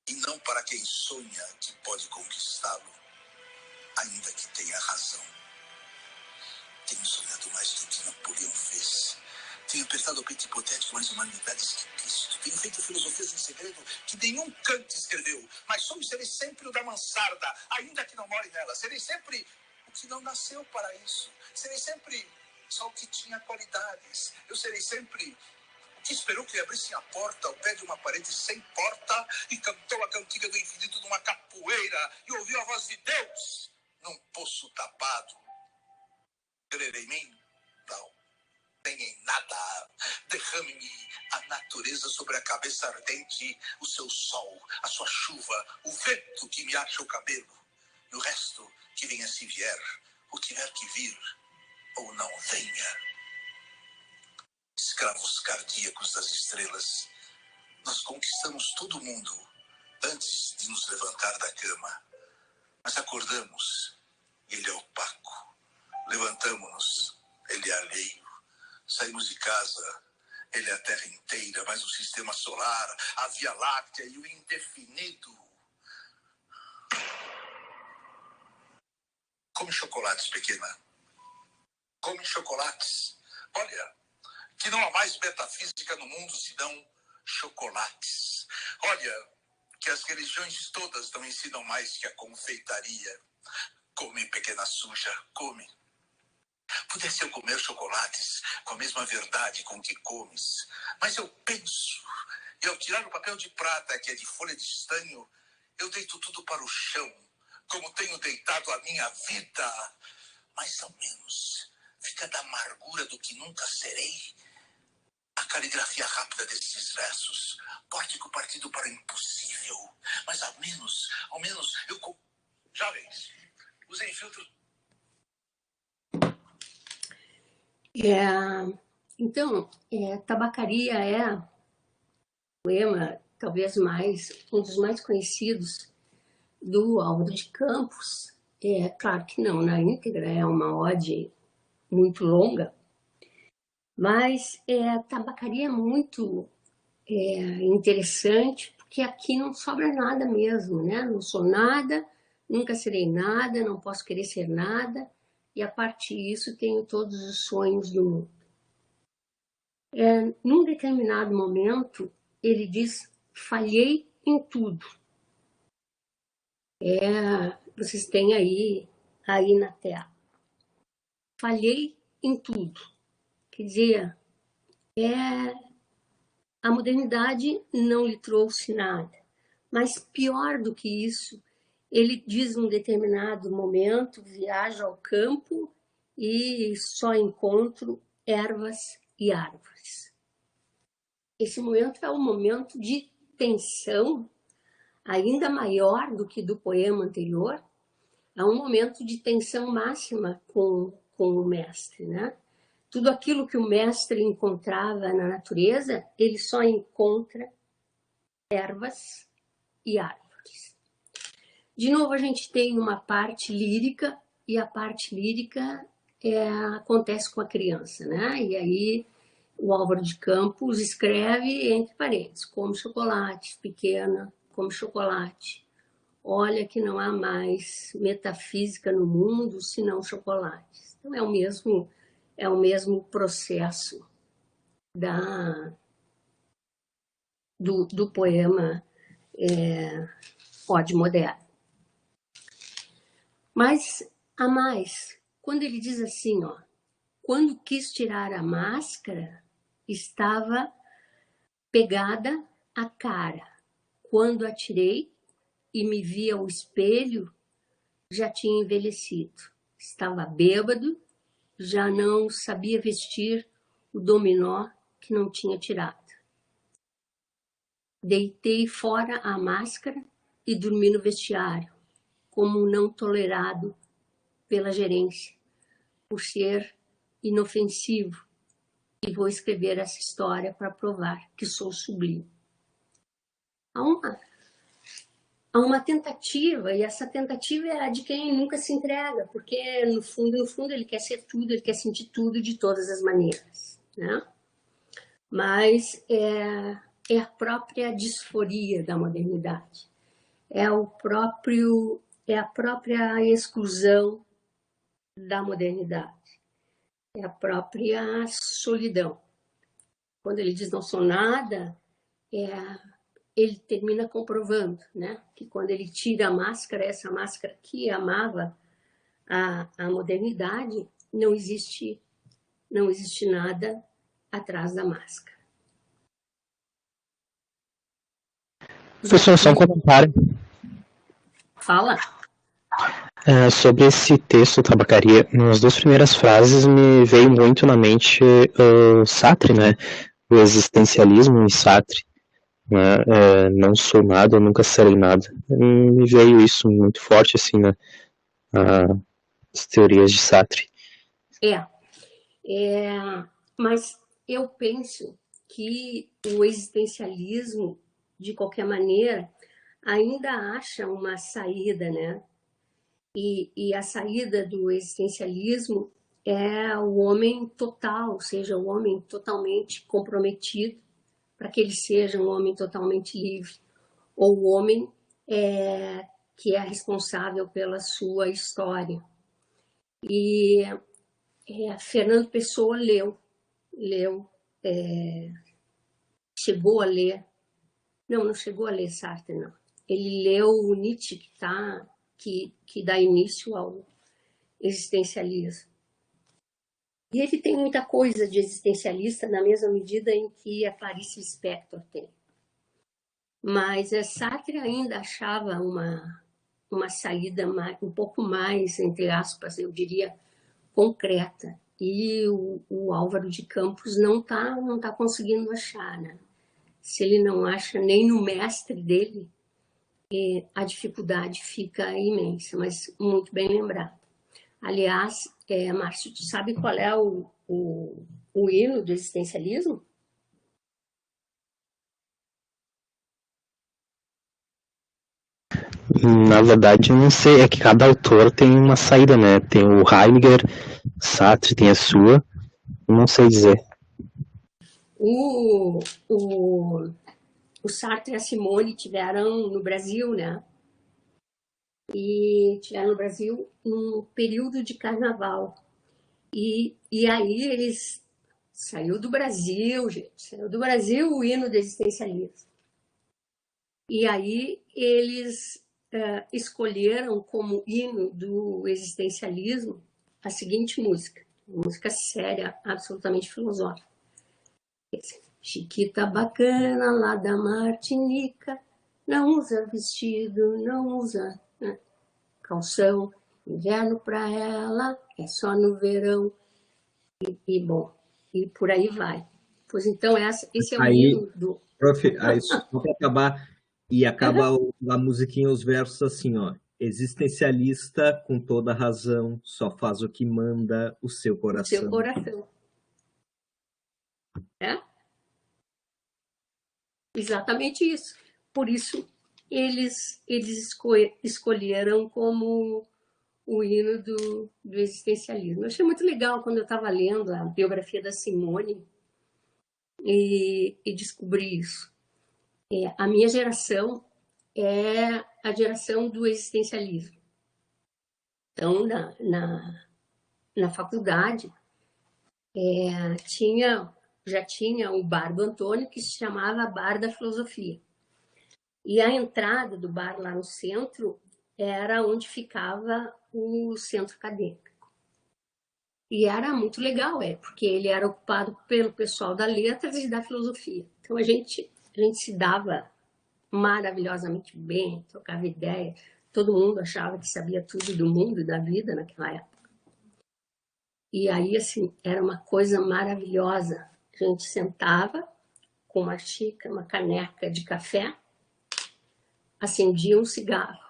e não para quem sonha que pode conquistá-lo, ainda que tenha razão. Tenho sonhado mais do que Napoleão fez. Tenho apertado o peito hipotético mais humanidades que Cristo. Tenho feito filosofias em segredo que nenhum Kant escreveu, mas sou e serei sempre o da mansarda, ainda que não more nela. Serei sempre o que não nasceu para isso. Serei sempre só o que tinha qualidades. Eu serei sempre o que esperou que lhe abrissem a porta ao pé de uma parede sem porta e cantou a cantiga do infinito numa capoeira e ouviu a voz de Deus num poço tapado. natureza sobre a cabeça ardente, o seu sol, a sua chuva, o vento que me acha o cabelo, e o resto que venha se vier, ou tiver que vir, ou não venha. Escravos cardíacos das estrelas, nós conquistamos todo mundo antes de nos levantar da cama. Mas acordamos, ele é opaco. Levantamo-nos, ele é alheio. Saímos de casa, ele é a Terra inteira, mas o Sistema Solar, a Via Láctea e o indefinido. Come chocolates, pequena. Come chocolates. Olha, que não há mais metafísica no mundo senão chocolates. Olha, que as religiões todas não ensinam mais que a confeitaria. Come, pequena suja, come. Pudesse eu comer chocolates com a mesma verdade com que comes, mas eu penso, e ao tirar o papel de prata, que é de folha de estanho, eu deito tudo para o chão, como tenho deitado a minha vida. Mais ou menos, fica da amargura do que nunca serei a caligrafia rápida desses versos, pórtico partido para o impossível, mas ao menos, eu... Jovens, usem filtro. Então, Tabacaria é um poema, talvez um dos mais conhecidos do Álvaro de Campos. Claro que não na íntegra, é uma ode muito longa, mas Tabacaria é muito interessante, porque aqui não sobra nada mesmo, né? Não sou nada, nunca serei nada, não posso querer ser nada, e a partir disso tenho todos os sonhos do mundo. Num determinado momento, ele diz, falhei em tudo. Vocês têm aí na tela. Falhei em tudo. Quer dizer, a modernidade não lhe trouxe nada. Mas pior do que isso, ele diz num determinado momento, viaja ao campo e só encontro ervas e árvores. Esse momento é um momento de tensão, ainda maior do que do poema anterior. É um momento de tensão máxima com o mestre, né? Tudo aquilo que o mestre encontrava na natureza, ele só encontra ervas e árvores. De novo, a gente tem uma parte lírica, e a parte lírica acontece com a criança, né? E aí o Álvaro de Campos escreve entre parênteses, come chocolate, pequena, come chocolate. Olha que não há mais metafísica no mundo senão chocolates. Então é o mesmo processo do poema Ode Moderna. Mas a mais, quando ele diz assim, quando quis tirar a máscara, estava pegada a cara. Quando a tirei e me vi ao espelho, já tinha envelhecido. Estava bêbado, já não sabia vestir o dominó que não tinha tirado. Deitei fora a máscara e dormi no vestiário, como um não tolerado pela gerência, por ser inofensivo. E vou escrever essa história para provar que sou sublime. Há uma tentativa, e essa tentativa é a de quem nunca se entrega, porque no fundo ele quer ser tudo, ele quer sentir tudo de todas as maneiras, né? Mas é a própria disforia da modernidade, é a própria exclusão da modernidade, é a própria solidão. Quando ele diz não sou nada, ele termina comprovando, né, que quando ele tira a máscara, essa máscara que amava a modernidade, não existe nada atrás da máscara. Professor, só um comentário. Fala. Sobre esse texto, Tabacaria, nas duas primeiras frases me veio muito na mente Sartre, né? o existencialismo em Sartre, né? Não sou nada, eu nunca serei nada. Me veio isso muito forte, assim, né? As teorias de Sartre. Mas eu penso que o existencialismo, de qualquer maneira, ainda acha uma saída, né? E a saída do existencialismo é o homem total, ou seja, o homem totalmente comprometido para que ele seja um homem totalmente livre, ou o homem que é responsável pela sua história. E Fernando Pessoa leu, chegou a ler, não chegou a ler Sartre, não. Ele leu o Nietzsche, que dá início ao existencialismo. E ele tem muita coisa de existencialista na mesma medida em que a Clarice Lispector tem. Mas Sartre ainda achava uma saída um pouco mais, entre aspas, eu diria, concreta. E o Álvaro de Campos não tá conseguindo achar, né? Se ele não acha nem no mestre dele, a dificuldade fica imensa, mas muito bem lembrado. Aliás, Márcio, tu sabe qual é o hino do existencialismo? Na verdade, eu não sei, é que cada autor tem uma saída, né? Tem o Heidegger, Sartre tem a sua, não sei dizer. O Sartre e a Simone tiveram no Brasil, né? E tiveram no Brasil num período de carnaval. E aí eles... Saiu do Brasil, gente. Saiu do Brasil o hino do existencialismo. E aí eles escolheram como hino do existencialismo a seguinte música. Uma música séria, absolutamente filosófica. Chiquita bacana lá da Martinica, não usa vestido, não usa calção, inverno para ela é só no verão, e bom, e por aí vai. Pois então, esse é o hino do... Prof, aí só para acabar, e acaba a musiquinha, os versos assim, ó. Existencialista, com toda razão, só faz o que manda o seu coração. Seu coração. Exatamente isso. Por isso, eles escolheram como o hino do existencialismo. Eu achei muito legal quando eu estava lendo a biografia da Simone e descobri isso. A minha geração é a geração do existencialismo. Então, na faculdade, já tinha o bar do Antônio, que se chamava Bar da Filosofia. E a entrada do bar lá no centro era onde ficava o centro acadêmico. E era muito legal, porque ele era ocupado pelo pessoal da letras e da filosofia. Então a gente se dava maravilhosamente bem, trocava ideia. Todo mundo achava que sabia tudo do mundo e da vida naquela época. E aí, assim, era uma coisa maravilhosa. A gente sentava com uma xícara, uma caneca de café, acendia um cigarro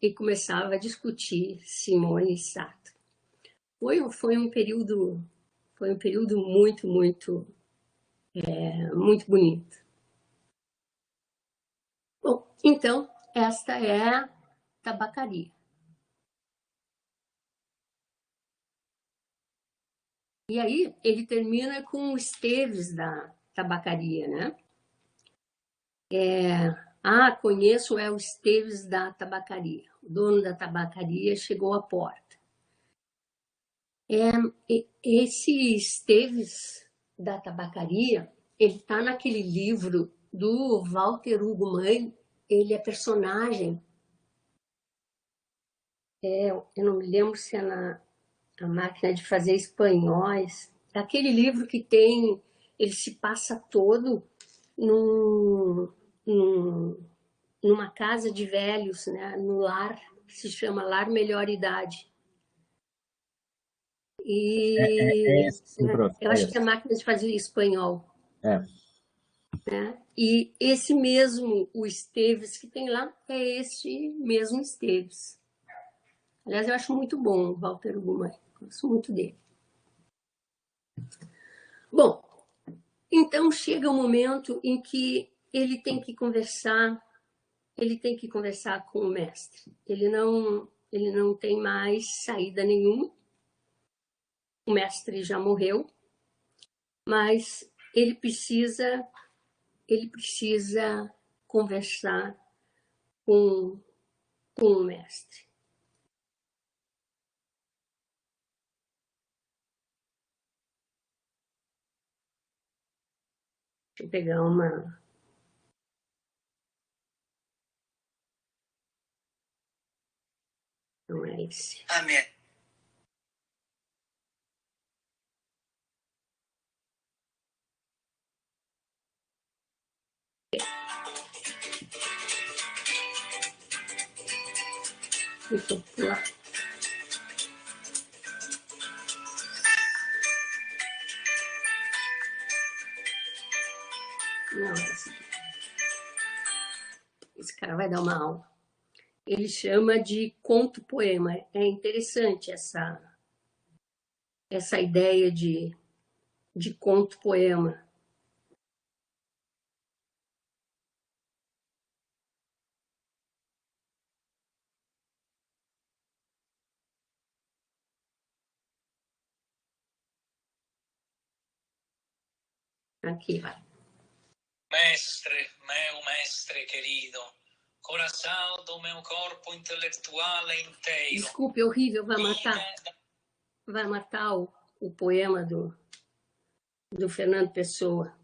e começava a discutir Simone e Sartre. Foi um período muito, muito, muito bonito. Bom, então, esta é a tabacaria. E aí, ele termina com o Esteves da tabacaria, né? Conheço o Esteves da tabacaria. O dono da tabacaria chegou à porta. Esse Esteves da tabacaria, ele está naquele livro do Walter Hugo Mãe, ele é personagem. Eu não me lembro se é na A Máquina de Fazer Espanhóis. É aquele livro que ele se passa todo numa casa de velhos, né, no lar, que se chama Lar Melhor Idade. E sim, eu acho que é A Máquina de Fazer Espanhol. Né? E esse mesmo, o Esteves que tem lá, é esse mesmo Esteves. Aliás, eu acho muito bom o Walter Ugumãe, gosto muito dele. Bom, então chega o momento em que ele tem que conversar com o mestre. Ele não tem mais saída nenhuma. O mestre já morreu, mas ele precisa conversar com o mestre. Deixa eu pegar uma... Não é esse. Amém. Deixa eu pular. Não, esse cara vai dar uma aula. Ele chama de conto-poema. É interessante essa ideia de conto-poema. Aqui, vai. Meu mestre querido, coração do meu corpo intelectual inteiro. Desculpe, é horrível, vai matar o poema do Fernando Pessoa.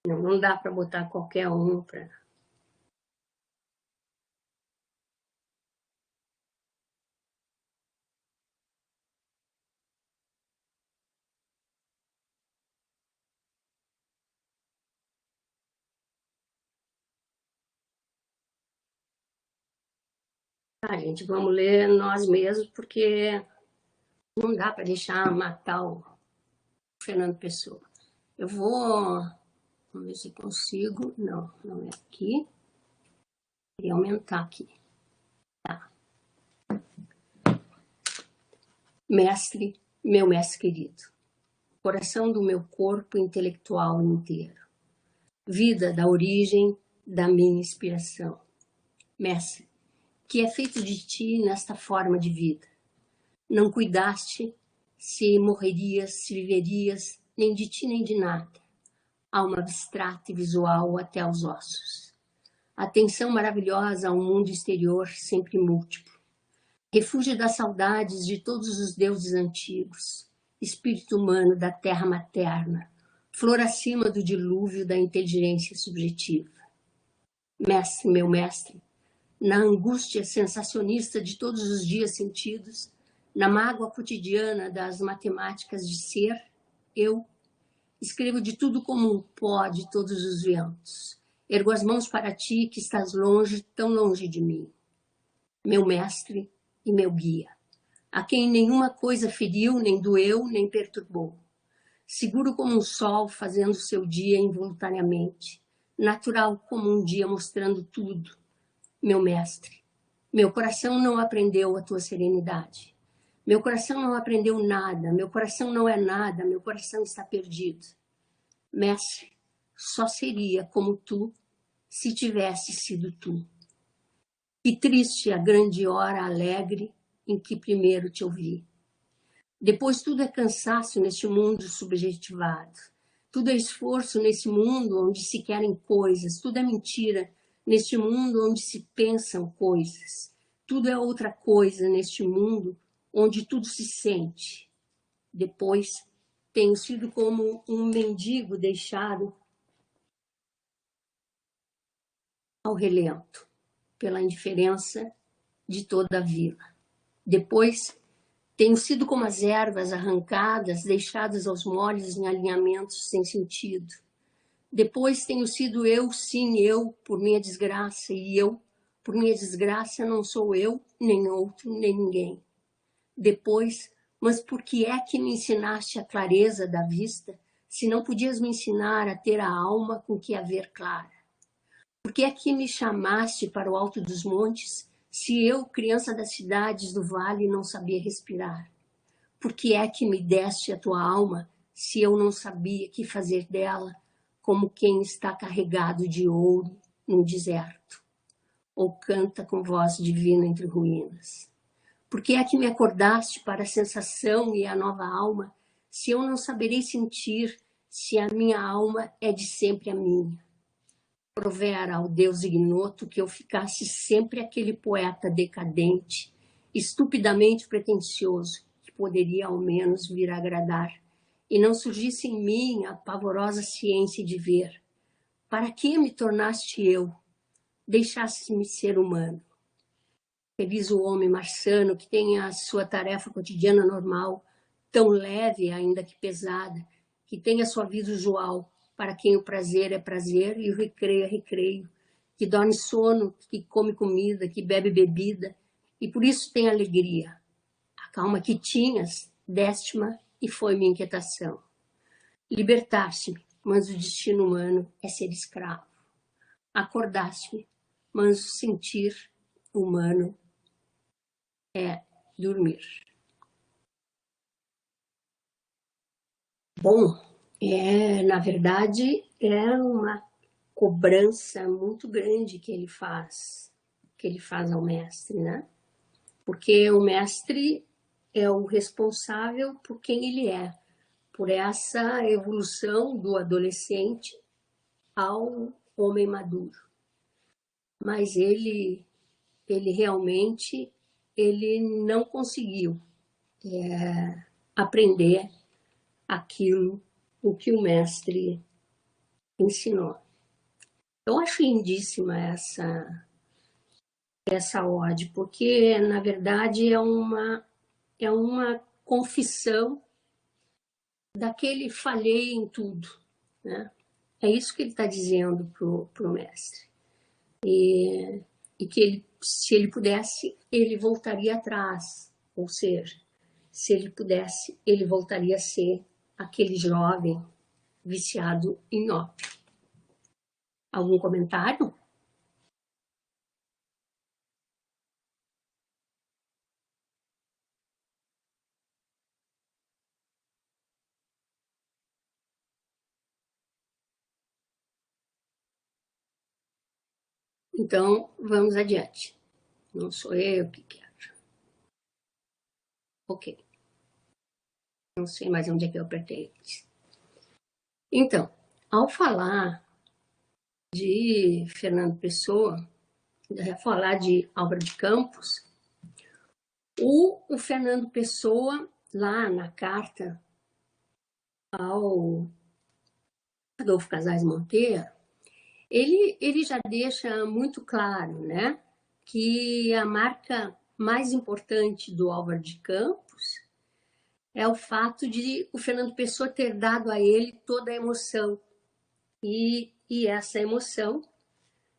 Não dá para botar qualquer um para... gente, vamos ler nós mesmos, porque não dá para deixar matar o Fernando Pessoa. Eu vou... Vamos ver se consigo. Não é aqui. Queria aumentar aqui. Tá. Mestre, meu mestre querido. Coração do meu corpo intelectual inteiro. Vida da origem da minha inspiração. Mestre, que é feito de ti nesta forma de vida. Não cuidaste se morrerias, se viverias, nem de ti nem de nada. Alma abstrata e visual até aos ossos. Atenção maravilhosa ao mundo exterior sempre múltiplo. Refúgio das saudades de todos os deuses antigos. Espírito humano da terra materna. Flor acima do dilúvio da inteligência subjetiva. Mestre, meu mestre, na angústia sensacionista de todos os dias sentidos, na mágoa cotidiana das matemáticas de ser, eu escrevo de tudo como um pó de todos os ventos. Ergo as mãos para ti que estás longe, tão longe de mim. Meu mestre e meu guia, a quem nenhuma coisa feriu, nem doeu, nem perturbou. Seguro como um sol fazendo seu dia involuntariamente. Natural como um dia mostrando tudo. Meu mestre, meu coração não aprendeu a tua serenidade. Meu coração não aprendeu nada, meu coração não é nada, meu coração está perdido. Mestre, só seria como tu se tivesse sido tu. Que triste a grande hora alegre em que primeiro te ouvi. Depois tudo é cansaço neste mundo subjetivado. Tudo é esforço nesse mundo onde se querem coisas. Tudo é mentira neste mundo onde se pensam coisas. Tudo é outra coisa neste mundo onde tudo se sente. Depois, tenho sido como um mendigo deixado ao relento, pela indiferença de toda a vila. Depois, tenho sido como as ervas arrancadas, deixadas aos molhos em alinhamentos sem sentido. Depois tenho sido eu, sim, eu, por minha desgraça, e eu, por minha desgraça, não sou eu, nem outro, nem ninguém. Depois, mas por que é que me ensinaste a clareza da vista, se não podias me ensinar a ter a alma com que a ver clara? Por que é que me chamaste para o alto dos montes, se eu, criança das cidades do vale, não sabia respirar? Por que é que me deste a tua alma, se eu não sabia que fazer dela, como quem está carregado de ouro no deserto, ou canta com voz divina entre ruínas? Por que é que me acordaste para a sensação e a nova alma, se eu não saberei sentir, se a minha alma é de sempre a minha? Provera ao Deus ignoto que eu ficasse sempre aquele poeta decadente, estupidamente pretensioso, que poderia ao menos vir a agradar, e não surgisse em mim a pavorosa ciência de ver. Para que me tornaste eu? Deixaste-me ser humano. Feliz o homem marciano que tem a sua tarefa cotidiana normal, tão leve ainda que pesada, que tem a sua vida usual, para quem o prazer é prazer e o recreio é recreio, que dorme sono, que come comida, que bebe bebida, e por isso tem alegria. A calma que tinhas, deste-me e foi minha inquietação. Libertaste-me, mas o destino humano é ser escravo. Acordaste-me, mas o sentir humano é dormir. Bom, na verdade, é uma cobrança muito grande que ele faz ao mestre, né? Porque o mestre é o responsável por quem ele é, por essa evolução do adolescente ao homem maduro. Mas ele realmente não conseguiu aprender aquilo o que o mestre ensinou. Eu acho lindíssima essa ode, porque na verdade é uma confissão daquele falhei em tudo, né? É isso que ele está dizendo pro mestre. E que ele, se ele pudesse, ele voltaria atrás, ou seja, se ele pudesse, ele voltaria a ser aquele jovem viciado em ópio. Algum comentário? Então, vamos adiante. Não sou eu que quero. Ok. Não sei mais onde é que eu apertei. Então, ao falar de Fernando Pessoa, falar de Álvaro de Campos, o Fernando Pessoa, lá na carta ao Adolfo Casais Monteiro, ele já deixa muito claro, né, que a marca mais importante do Álvaro de Campos é o fato de o Fernando Pessoa ter dado a ele toda a emoção e essa emoção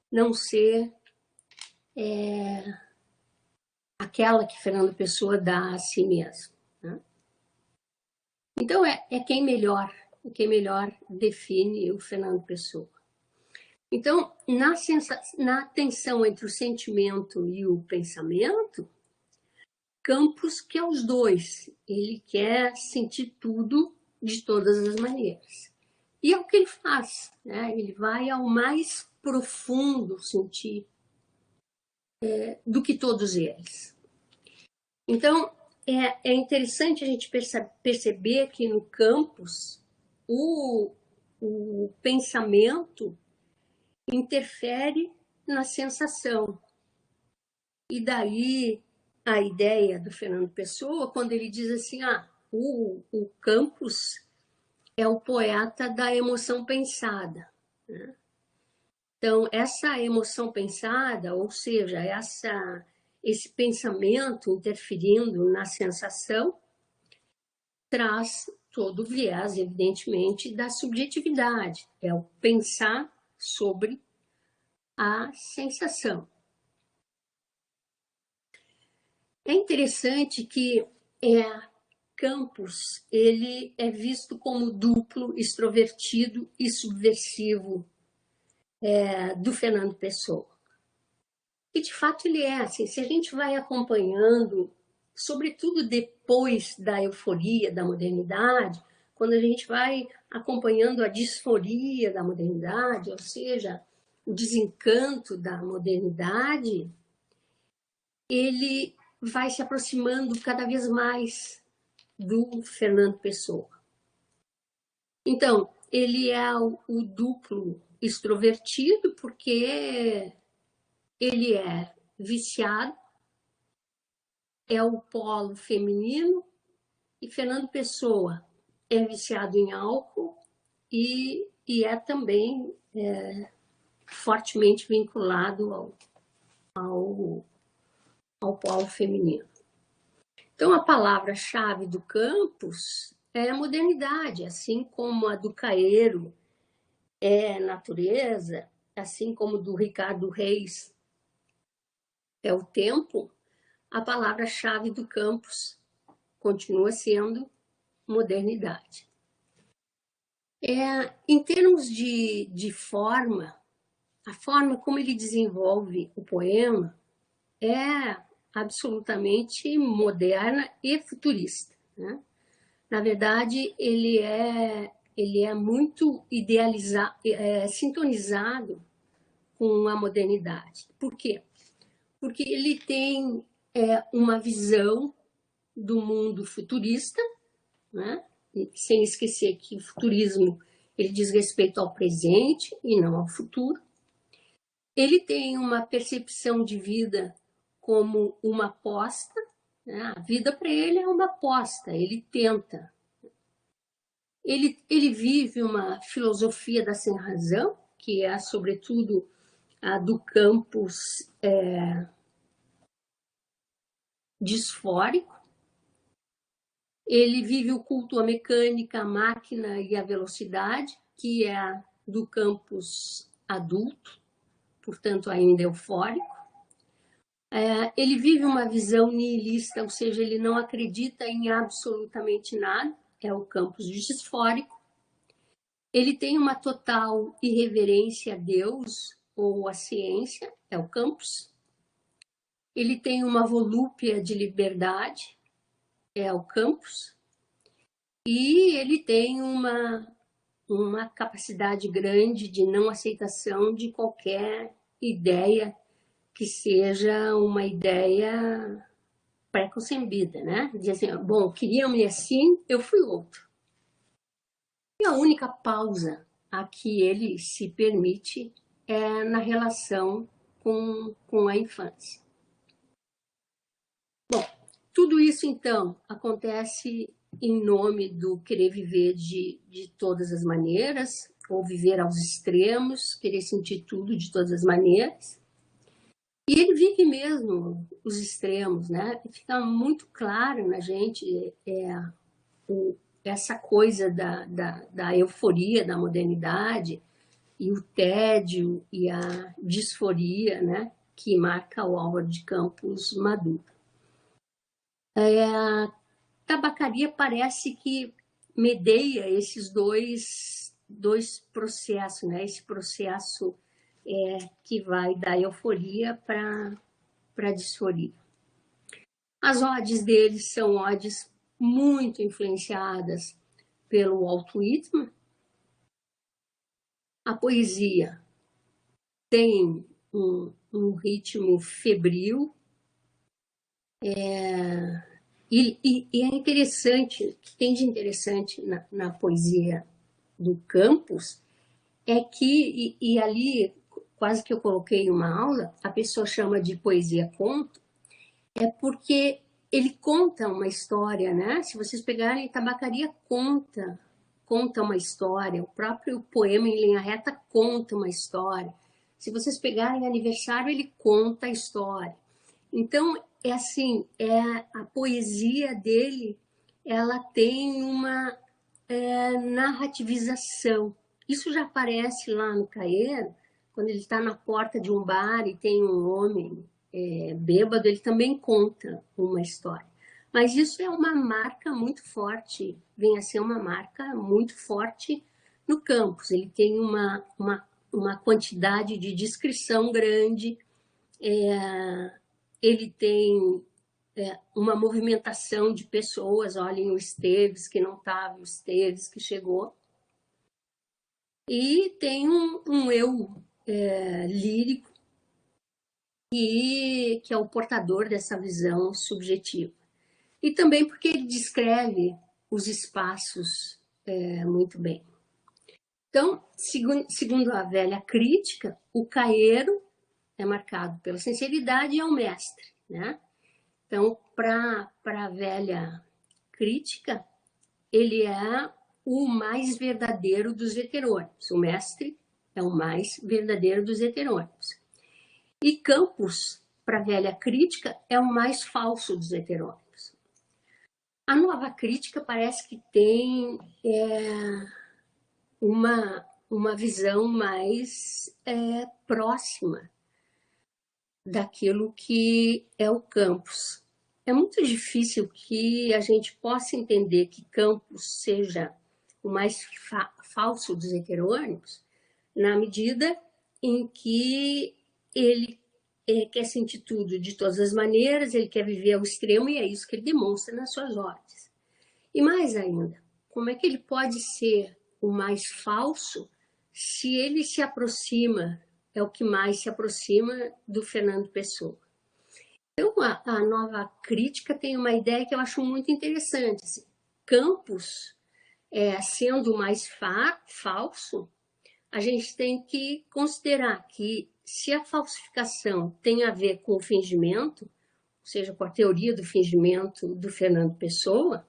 não ser aquela que Fernando Pessoa dá a si mesmo, né? Então quem melhor define o Fernando Pessoa. Então, na tensão entre o sentimento e o pensamento, Campos quer os dois. Ele quer sentir tudo de todas as maneiras. E é o que ele faz, né? Ele vai ao mais profundo sentir do que todos eles. Então, é interessante a gente perceber que no Campos o pensamento interfere na sensação. E daí a ideia do Fernando Pessoa, quando ele diz assim, o Campos é o poeta da emoção pensada, né? Então, essa emoção pensada, ou seja, esse pensamento interferindo na sensação, traz todo o viés, evidentemente, da subjetividade. É o pensar sobre a sensação. É interessante que Campos ele é visto como duplo, extrovertido e subversivo do Fernando Pessoa. E, de fato, ele é assim. Se a gente vai acompanhando, sobretudo depois da euforia da modernidade, quando a gente vai acompanhando a disforia da modernidade, ou seja, o desencanto da modernidade, ele vai se aproximando cada vez mais do Fernando Pessoa. Então, ele é o duplo extrovertido porque ele é viciado, é o polo feminino, e Fernando Pessoa é viciado em álcool e é também fortemente vinculado ao polo feminino. Então, a palavra-chave do Campos é a modernidade, assim como a do Caeiro é natureza, assim como do Ricardo Reis é o tempo, a palavra-chave do Campos continua sendo modernidade. Em termos de forma, a forma como ele desenvolve o poema é absolutamente moderna e futurista, né? Na verdade, ele é muito idealizado, sintonizado com a modernidade. Por quê? Porque ele tem uma visão do mundo futurista, né? Sem esquecer que o futurismo ele diz respeito ao presente e não ao futuro. Ele tem uma percepção de vida como uma aposta, né? A vida para ele é uma aposta, ele tenta. Ele vive uma filosofia da sem-razão, que é, sobretudo, a do Campos disfórico. Ele vive o culto à mecânica, à máquina e à velocidade, que é a do Campos adulto, portanto, ainda eufórico. Ele vive uma visão nihilista, ou seja, ele não acredita em absolutamente nada, é o Campos disfórico. Ele tem uma total irreverência a Deus ou à ciência, é o Campos. Ele tem uma volúpia de liberdade, é o Campos. E ele tem uma capacidade grande de não aceitação de qualquer ideia que seja uma ideia pré-concebida, né? Diz assim, bom, queriam-me assim, eu fui outro. E a única pausa a que ele se permite é na relação com a infância. Bom, tudo isso, então, acontece em nome do querer viver de todas as maneiras, ou viver aos extremos, querer sentir tudo de todas as maneiras. E ele vive mesmo os extremos, né? Fica muito claro na gente essa coisa da euforia da modernidade e o tédio e a disforia, né? Que marca o Álvaro de Campos maduro. A tabacaria parece que medeia esses dois processos, né? Esse processo que vai da euforia para a disforia. As odes deles são odes muito influenciadas pelo Walt Whitman. A poesia tem um ritmo febril, e é interessante, o que tem de interessante na poesia do Campos é que, e ali quase que eu coloquei uma aula, a pessoa chama de poesia-conto, é porque ele conta uma história, né? Se vocês pegarem, Tabacaria conta uma história, o próprio poema em linha reta conta uma história. Se vocês pegarem Aniversário, ele conta a história. Então, a poesia dele ela tem uma narrativização. Isso já aparece lá no Caeiro, quando ele está na porta de um bar e tem um homem bêbado, ele também conta uma história. Mas isso é uma marca muito forte, vem a ser uma marca muito forte no Campos. Ele tem uma quantidade de descrição grande, ele tem uma movimentação de pessoas, olhem o Esteves, que não estava, o Esteves que chegou. E tem um eu lírico, que é o portador dessa visão subjetiva. E também porque ele descreve os espaços muito bem. Então, segundo a velha crítica, o caeiro é marcado pela sinceridade e é o mestre, né? Então, para a velha crítica, ele é o mais verdadeiro dos heterônimos. O mestre é o mais verdadeiro dos heterônimos. E Campos, para a velha crítica, é o mais falso dos heterônimos. A nova crítica parece que tem uma visão mais próxima daquilo que é o Campos. É muito difícil que a gente possa entender que Campos seja o mais falso dos heterônimos, na medida em que ele quer sentir tudo de todas as maneiras, ele quer viver ao extremo e é isso que ele demonstra nas suas obras. E mais ainda, como é que ele pode ser o mais falso se ele se aproxima, é o que mais se aproxima do Fernando Pessoa? Então, a nova crítica tem uma ideia que eu acho muito interessante. Assim, Campos, sendo o mais falso, a gente tem que considerar que se a falsificação tem a ver com o fingimento, ou seja, com a teoria do fingimento do Fernando Pessoa,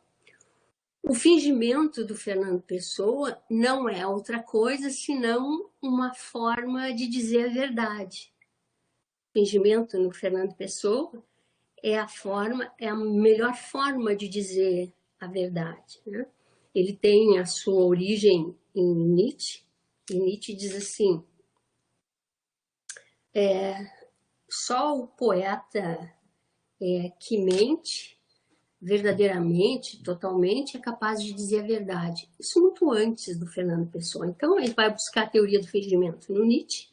o fingimento do Fernando Pessoa não é outra coisa senão uma forma de dizer a verdade. O fingimento no Fernando Pessoa é a melhor forma de dizer a verdade, né? Ele tem a sua origem em Nietzsche, e Nietzsche diz assim, só o poeta que mente verdadeiramente, totalmente, é capaz de dizer a verdade. Isso muito antes do Fernando Pessoa. Então, ele vai buscar a teoria do fingimento no Nietzsche,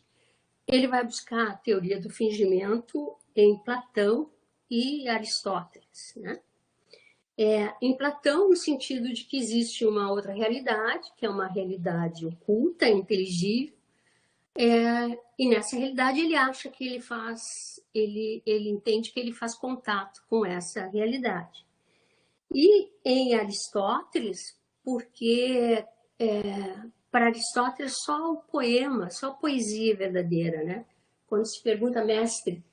ele vai buscar a teoria do fingimento em Platão e Aristóteles, né? Em Platão, no sentido de que existe uma outra realidade, que é uma realidade oculta, inteligível, e nessa realidade ele acha que ele entende que ele faz contato com essa realidade. E em Aristóteles, porque para Aristóteles só o poema, só a poesia é verdadeira, né? Quando se pergunta, mestre,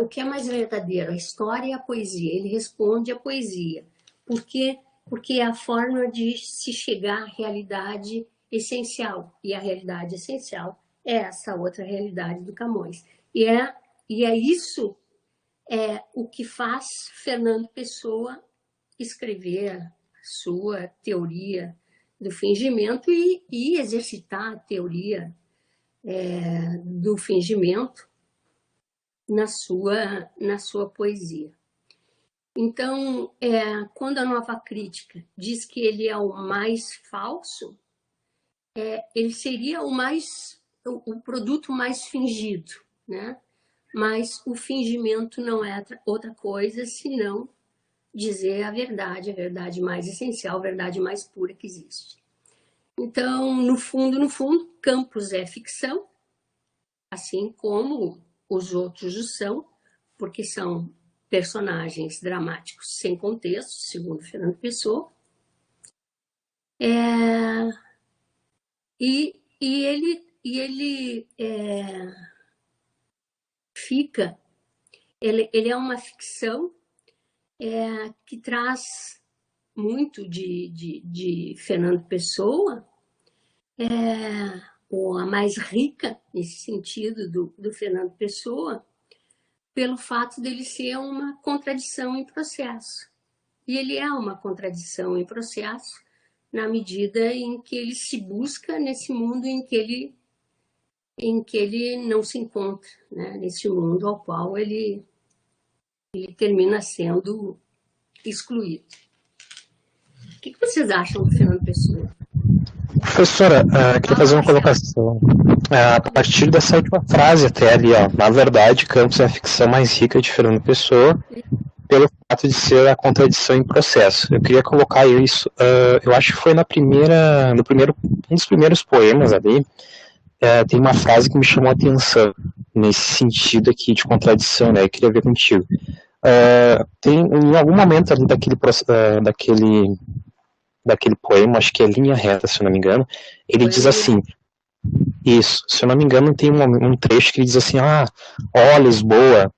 o que é mais verdadeiro, a história e a poesia? Ele responde a poesia. Por quê? Porque é a forma de se chegar à realidade essencial. E a realidade essencial é essa outra realidade do Camões. E é isso o que faz Fernando Pessoa escrever a sua teoria do fingimento e exercitar a teoria do fingimento na sua poesia. Então, quando a nova crítica diz que ele é o mais falso, ele seria o produto mais fingido, né? Mas o fingimento não é outra coisa senão dizer a verdade mais essencial, a verdade mais pura que existe. Então, no fundo, Campos é ficção, assim como os outros o são, porque são personagens dramáticos sem contexto, segundo Fernando Pessoa. E ele é uma ficção que traz muito de Fernando Pessoa, ou a mais rica nesse sentido do Fernando Pessoa, pelo fato dele ser uma contradição em processo. E ele é uma contradição em processo, na medida em que ele se busca nesse mundo em que ele não se encontra, né? Nesse mundo ao qual ele termina sendo excluído. O que vocês acham do Fernando Pessoa? Professora, queria fazer uma colocação. A partir dessa última frase até ali, ó, na verdade, Campos é a ficção mais rica de Fernando Pessoa, pelo fato de ser a contradição em processo. Eu queria colocar isso, eu acho que foi um dos primeiros poemas ali, tem uma frase que me chamou a atenção, nesse sentido aqui de contradição, né, eu queria ver contigo. Tem, em algum momento ali daquele poema, acho que é Linha Reta, se eu não me engano, ele diz assim, isso, se eu não me engano, tem um trecho que ele diz assim, ó Lisboa,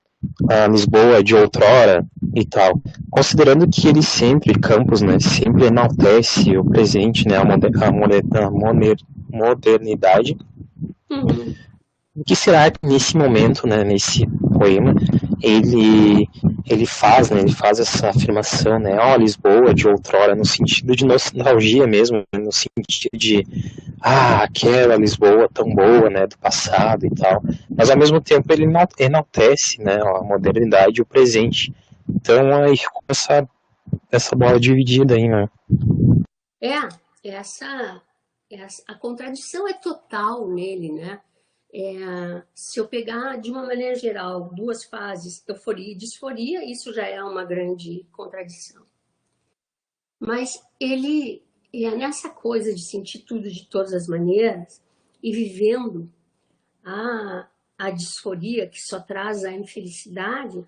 a Lisboa de outrora e tal, considerando que ele sempre, Campos, né, sempre enaltece o presente, né, a modernidade. O que será que nesse momento, né, nesse poema, ele faz essa afirmação, né, ó, Lisboa de outrora, no sentido de nostalgia mesmo, no sentido de, aquela Lisboa tão boa, né, do passado e tal, mas ao mesmo tempo ele enaltece, né, a modernidade e o presente. Então aí começa essa bola dividida aí, né. A contradição é total nele, né? Se eu pegar de uma maneira geral duas fases, euforia e disforia, isso já é uma grande contradição. Mas ele é nessa coisa de sentir tudo de todas as maneiras e vivendo a disforia que só traz a infelicidade,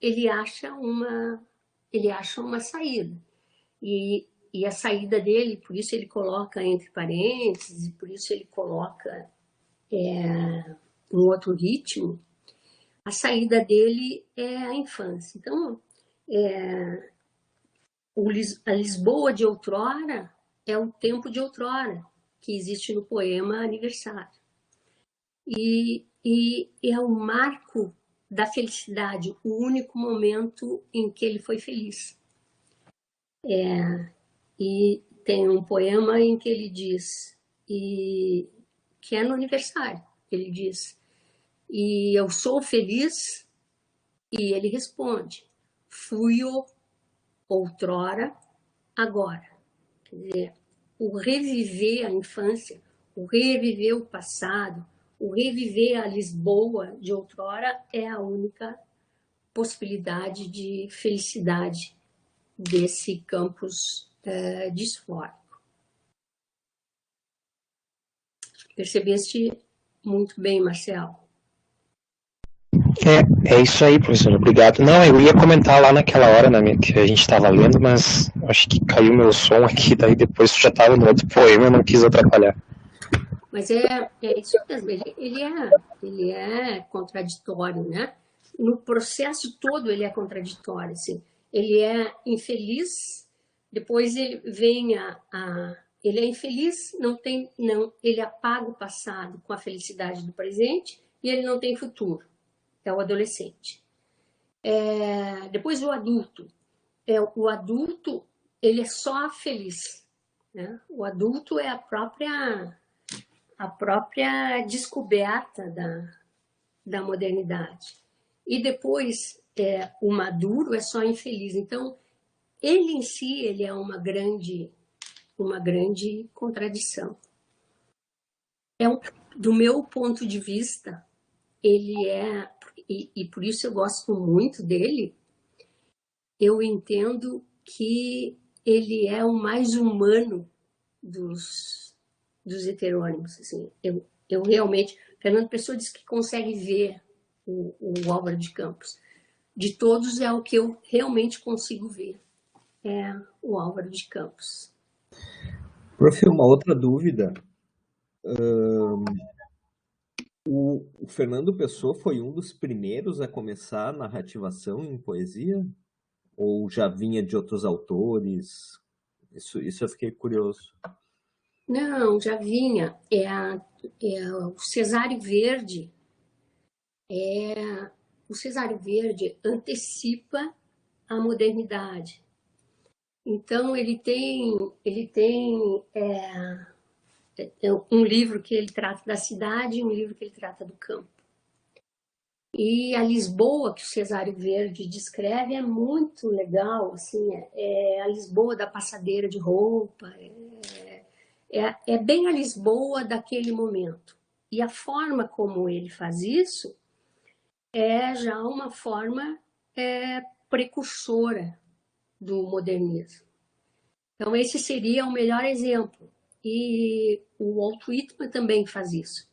ele acha uma saída. E a saída dele, por isso ele coloca entre parênteses, e por isso ele coloca um outro ritmo, a saída dele é a infância. Então, a Lisboa de outrora é o tempo de outrora, que existe no poema Aniversário. E é o marco da felicidade, o único momento em que ele foi feliz. E tem um poema em que ele diz, que é no aniversário, ele diz, e eu sou feliz, e ele responde, fui-o outrora, agora. Quer dizer, o reviver a infância, o reviver o passado, o reviver a Lisboa de outrora é a única possibilidade de felicidade desse Campos disfórico. Percebeste muito bem, Marcelo. É isso aí, professor, obrigado. Não, eu ia comentar lá naquela hora, né, que a gente estava lendo, mas acho que caiu meu som aqui, daí depois já estava no outro poema, eu não quis atrapalhar. Mas é isso mesmo, ele é contraditório, né? No processo todo ele é contraditório, assim. Ele é infeliz, depois ele vem ele é infeliz, ele apaga o passado com a felicidade do presente e ele não tem futuro. É o adolescente. Depois o adulto. O adulto, ele é só feliz, né? O adulto é a própria descoberta da modernidade. E depois, o maduro é só infeliz. Então, ele em si, ele é uma grande contradição. Do meu ponto de vista, ele e por isso eu gosto muito dele, eu entendo que ele é o mais humano dos heterônimos. Assim. Eu realmente... Fernando Pessoa diz que consegue ver o Álvaro de Campos. De todos é o que eu realmente consigo ver. É o Álvaro de Campos. Prof, uma outra dúvida. O Fernando Pessoa foi um dos primeiros a começar a narrativação em poesia? Ou já vinha de outros autores? Isso eu fiquei curioso. Não, já vinha. O Cesário Verde. O Cesário Verde antecipa a modernidade. Então, ele tem um livro que ele trata da cidade e um livro que ele trata do campo. E a Lisboa, que o Cesário Verde descreve, é muito legal, assim, a Lisboa da passadeira de roupa, é bem a Lisboa daquele momento. E a forma como ele faz isso é já uma forma precursora do modernismo. Então, esse seria o melhor exemplo. E o Walt Whitman também faz isso.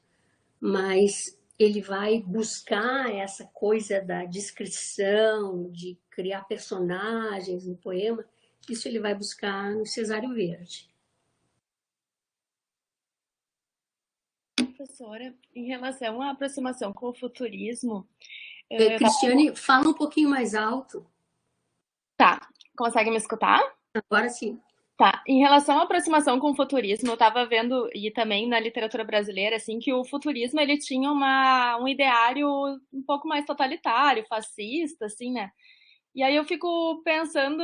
Mas ele vai buscar essa coisa da descrição, de criar personagens no poema. Isso ele vai buscar no Cesário Verde. Professora, em relação à aproximação com o futurismo... Cristiane, fala um pouquinho mais alto. Tá, consegue me escutar? Agora sim. Tá, em relação à aproximação com o futurismo, eu estava vendo, e também na literatura brasileira, assim, que o futurismo, ele tinha um ideário um pouco mais totalitário, fascista, assim, né? E aí eu fico pensando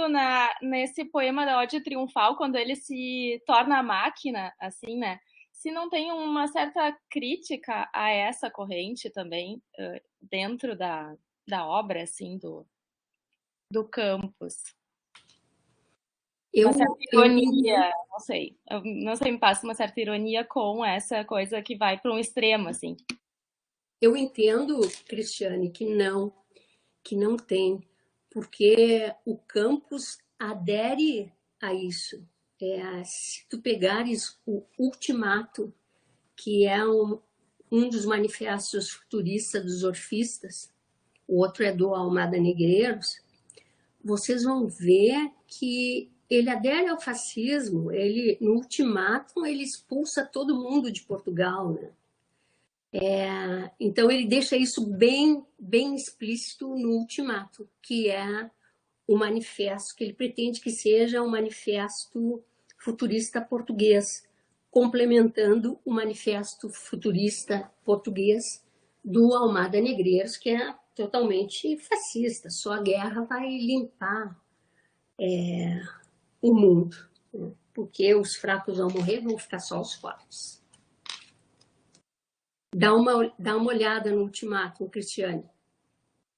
nesse poema da Ode Triunfal, quando ele se torna a máquina, assim, né? Se não tem uma certa crítica a essa corrente também, dentro da obra, assim, do Campos. Uma certa ironia, não sei, me passa uma certa ironia com essa coisa que vai para um extremo, assim. Eu entendo, Cristiane, que não tem, porque o Campos adere a isso. Se tu pegares o Ultimato, que é um dos manifestos futuristas dos orfistas, o outro é do Almada Negreiros, vocês vão ver que ele adere ao fascismo. No Ultimato, ele expulsa todo mundo de Portugal, né? Então, ele deixa isso bem, bem explícito no Ultimato, que é o manifesto, que ele pretende que seja um manifesto futurista português, complementando o manifesto futurista português do Almada Negreiros, que é totalmente fascista. Só a guerra vai limpar o mundo, né? Porque os fracos vão morrer, vão ficar só os fortes. Dá uma olhada no Ultimato, Cristiane.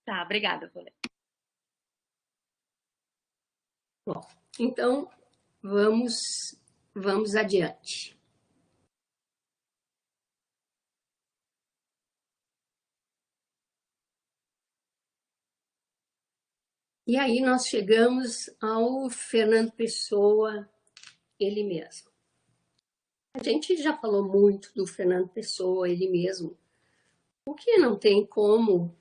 Tá, obrigada, vou ler. Bom, então vamos adiante. E aí nós chegamos ao Fernando Pessoa, ele mesmo. A gente já falou muito do Fernando Pessoa, ele mesmo, porque não tem como,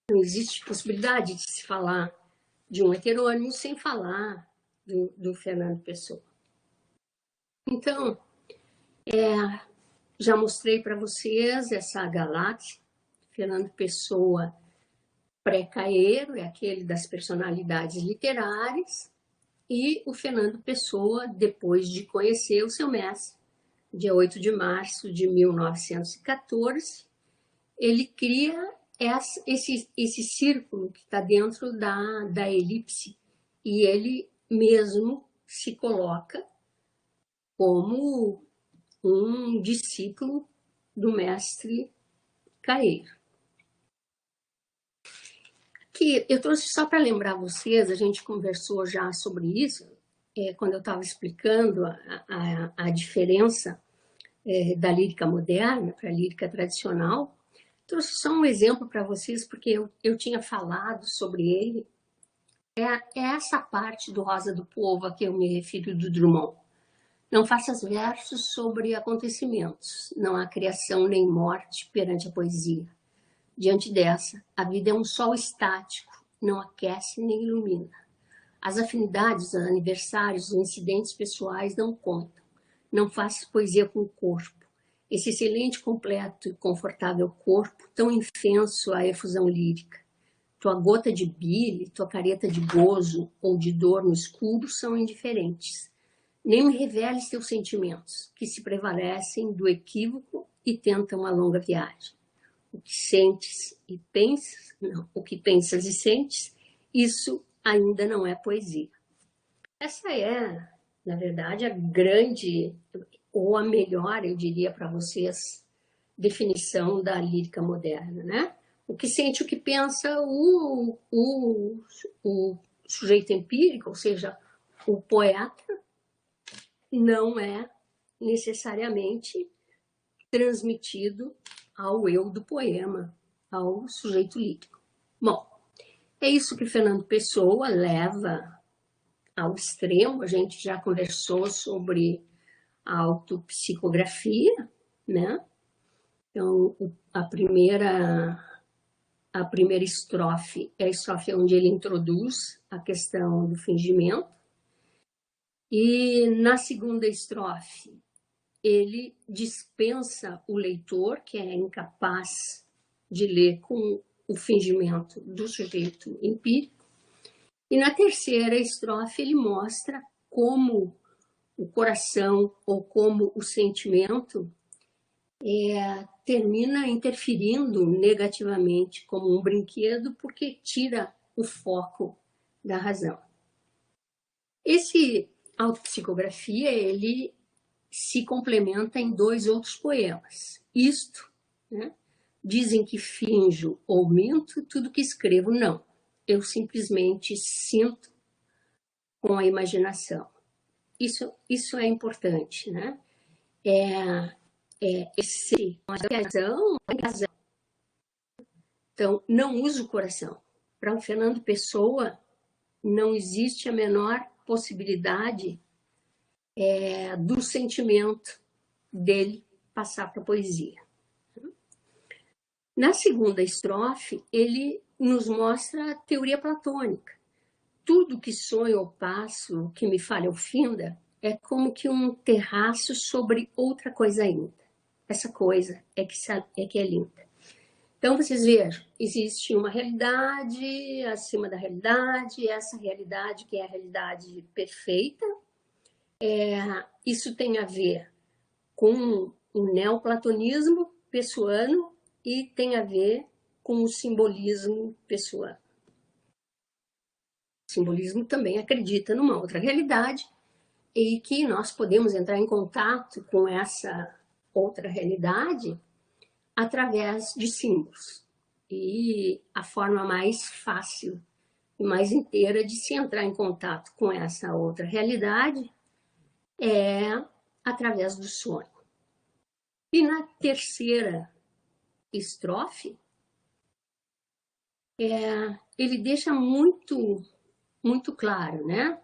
não existe possibilidade de se falar de um heterônimo sem falar do Fernando Pessoa. Então, já mostrei para vocês essa galáxia. Fernando Pessoa pré-Caeiro, é aquele das personalidades literárias, e o Fernando Pessoa, depois de conhecer o seu mestre, dia 8 de março de 1914, ele cria esse círculo que está dentro da elipse, e ele mesmo se coloca como um discípulo do mestre Caeiro. Que eu trouxe só para lembrar vocês, a gente conversou já sobre isso, quando eu estava explicando a diferença da lírica moderna para a lírica tradicional. Trouxe só um exemplo para vocês, porque eu tinha falado sobre ele. É essa parte do Rosa do Povo a que eu me refiro, do Drummond. Não faças versos sobre acontecimentos, não há criação nem morte perante a poesia. Diante dessa, a vida é um sol estático, não aquece nem ilumina. As afinidades, os aniversários, os incidentes pessoais não contam. Não faças poesia com o corpo. Esse excelente, completo e confortável corpo, tão infenso à efusão lírica. Tua gota de bile, tua careta de gozo ou de dor no escuro são indiferentes. Nem me reveles teus sentimentos, que se prevalecem do equívoco e tentam a longa viagem. O que sentes e pensas, não, o que pensas e sentes, isso ainda não é poesia. Essa é, na verdade, a grande, ou a melhor, eu diria para vocês, definição da lírica moderna, né? O que sente, o que pensa o sujeito empírico, ou seja, o poeta, não é necessariamente transmitido ao eu do poema, ao sujeito lírico. Bom, é isso que Fernando Pessoa leva ao extremo. A gente já conversou sobre a autopsicografia, né? Então, a primeira estrofe é a estrofe onde ele introduz a questão do fingimento. E na segunda estrofe, ele dispensa o leitor, que é incapaz de ler com o fingimento do sujeito empírico. E na terceira estrofe, ele mostra como o coração ou como o sentimento termina interferindo negativamente como um brinquedo, porque tira o foco da razão. Esse autopsicografia, ele se complementa em 2 outros poemas. Isto, né? Dizem que finjo ou minto, tudo que escrevo não. Eu simplesmente sinto com a imaginação. Isso é importante, né? Esse razão. Então, não usa o coração. Para o Fernando Pessoa, não existe a menor possibilidade do sentimento dele passar para a poesia. Na segunda estrofe, ele nos mostra a teoria platônica. Tudo que sonho ou passo, que me falha ou finda, é como que um terraço sobre outra coisa ainda. Essa coisa é que é linda. Então, vocês vejam, existe uma realidade acima da realidade, essa realidade que é a realidade perfeita. Isso tem a ver com o neoplatonismo pessoano e tem a ver com o simbolismo pessoano. O simbolismo também acredita numa outra realidade e que nós podemos entrar em contato com essa outra realidade através de símbolos. E a forma mais fácil e mais inteira de se entrar em contato com essa outra realidade é através do sonho. E na terceira estrofe, ele deixa muito claro, né?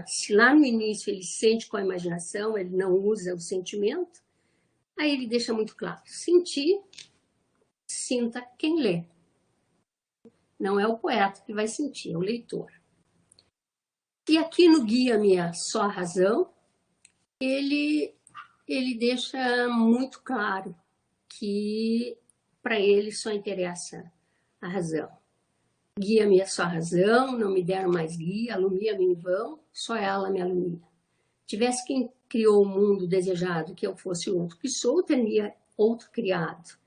Se lá no início ele sente com a imaginação, ele não usa o sentimento, aí ele deixa muito claro: sentir, sinta quem lê. Não é o poeta que vai sentir, é o leitor. E aqui no Guia-me a Só Razão, ele deixa muito claro que para ele só interessa a razão. Guia-me a só razão, não me deram mais guia, alumia-me em vão, só ela me alumia. Tivesse quem criou o mundo desejado que eu fosse o outro que sou, teria outro criado.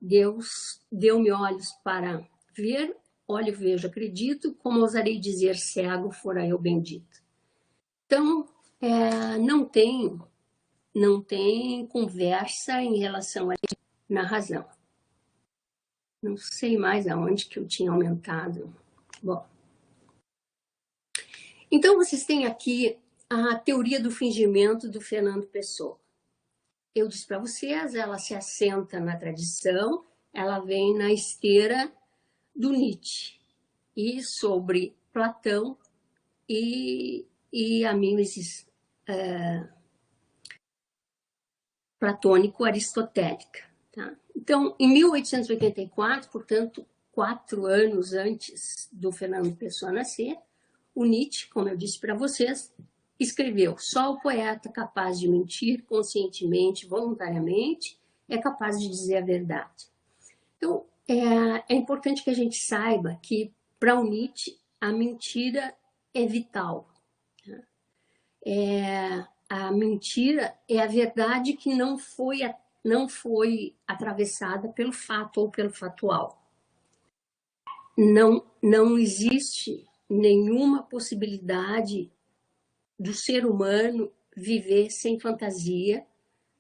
Deus deu-me olhos para ver, olho, vejo, acredito, como ousarei dizer cego fora eu bendito. Então, não tem conversa em relação a isso na razão. Não sei mais aonde que eu tinha aumentado. Bom. Então, vocês têm aqui a teoria do fingimento do Fernando Pessoa. Eu disse para vocês, ela se assenta na tradição, ela vem na esteira do Nietzsche e sobre Platão e a mimesis platônico-aristotélica. Tá? Então, em 1884, portanto, 4 anos antes do Fernando Pessoa nascer, o Nietzsche, como eu disse para vocês, escreveu: só o poeta capaz de mentir conscientemente, voluntariamente, é capaz de dizer a verdade. Então, é importante que a gente saiba que, para o Nietzsche, a mentira é vital. Tá? A mentira é a verdade que não foi atravessada pelo fato ou pelo factual. Não existe nenhuma possibilidade do ser humano viver sem fantasia,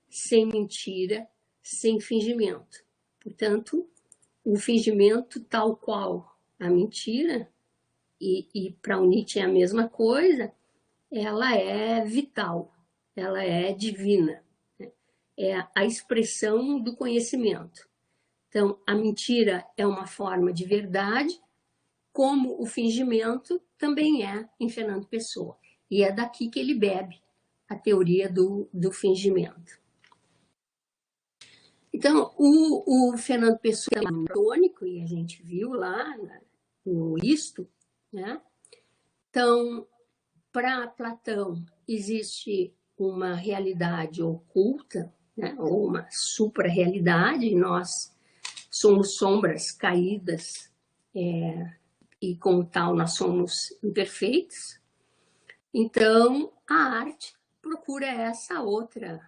sem mentira, sem fingimento. Portanto, o fingimento tal qual a mentira, e para o Nietzsche é a mesma coisa, ela é vital, ela é divina, né? É a expressão do conhecimento. Então, a mentira é uma forma de verdade, como o fingimento também é em Fernando Pessoa. E é daqui que ele bebe a teoria do fingimento. Então, o Fernando Pessoa é platônico, e a gente viu lá no Isto, né? Então, para Platão, existe uma realidade oculta, né? Ou uma supra-realidade, e nós somos sombras caídas, e como tal nós somos imperfeitos. Então, a arte procura essa outra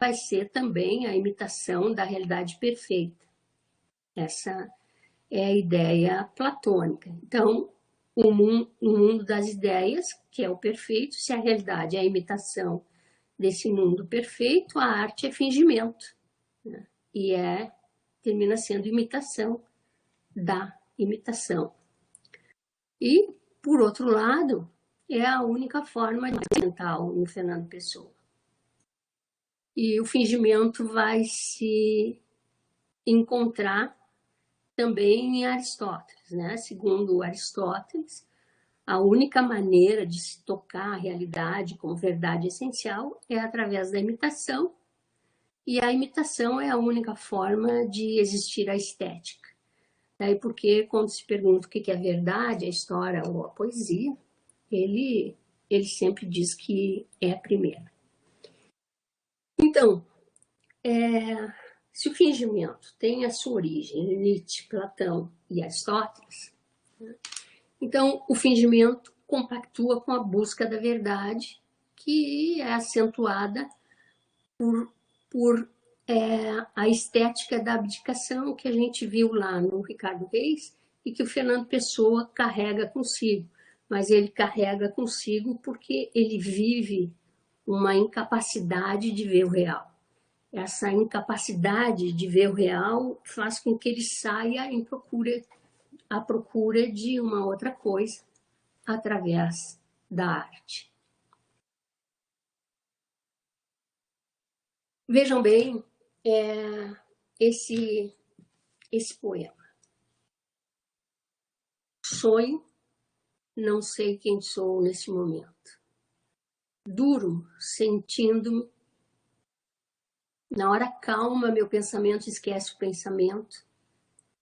vai ser também a imitação da realidade perfeita. Essa é a ideia platônica. Então, o mundo das ideias, que é o perfeito, se a realidade é a imitação desse mundo perfeito, a arte é fingimento, né? E termina sendo imitação da imitação. E, por outro lado, é a única forma de mental no Fernando Pessoa. E o fingimento vai se encontrar também em Aristóteles, né? Segundo Aristóteles, a única maneira de se tocar a realidade como verdade essencial é através da imitação, e a imitação é a única forma de existir a estética. Daí porque, quando se pergunta o que é verdade, a história ou a poesia, ele sempre diz que é a primeira. Então, se o fingimento tem a sua origem em Nietzsche, Platão e Aristóteles, né? Então o fingimento compactua com a busca da verdade, que é acentuada por a estética da abdicação que a gente viu lá no Ricardo Reis e que o Fernando Pessoa carrega consigo. Mas ele carrega consigo porque ele vive uma incapacidade de ver o real. Essa incapacidade de ver o real faz com que ele saia à procura de uma outra coisa através da arte. Vejam bem esse poema. Sonho, não sei quem sou nesse momento. Duro, sentindo-me. Na hora calma, meu pensamento esquece o pensamento.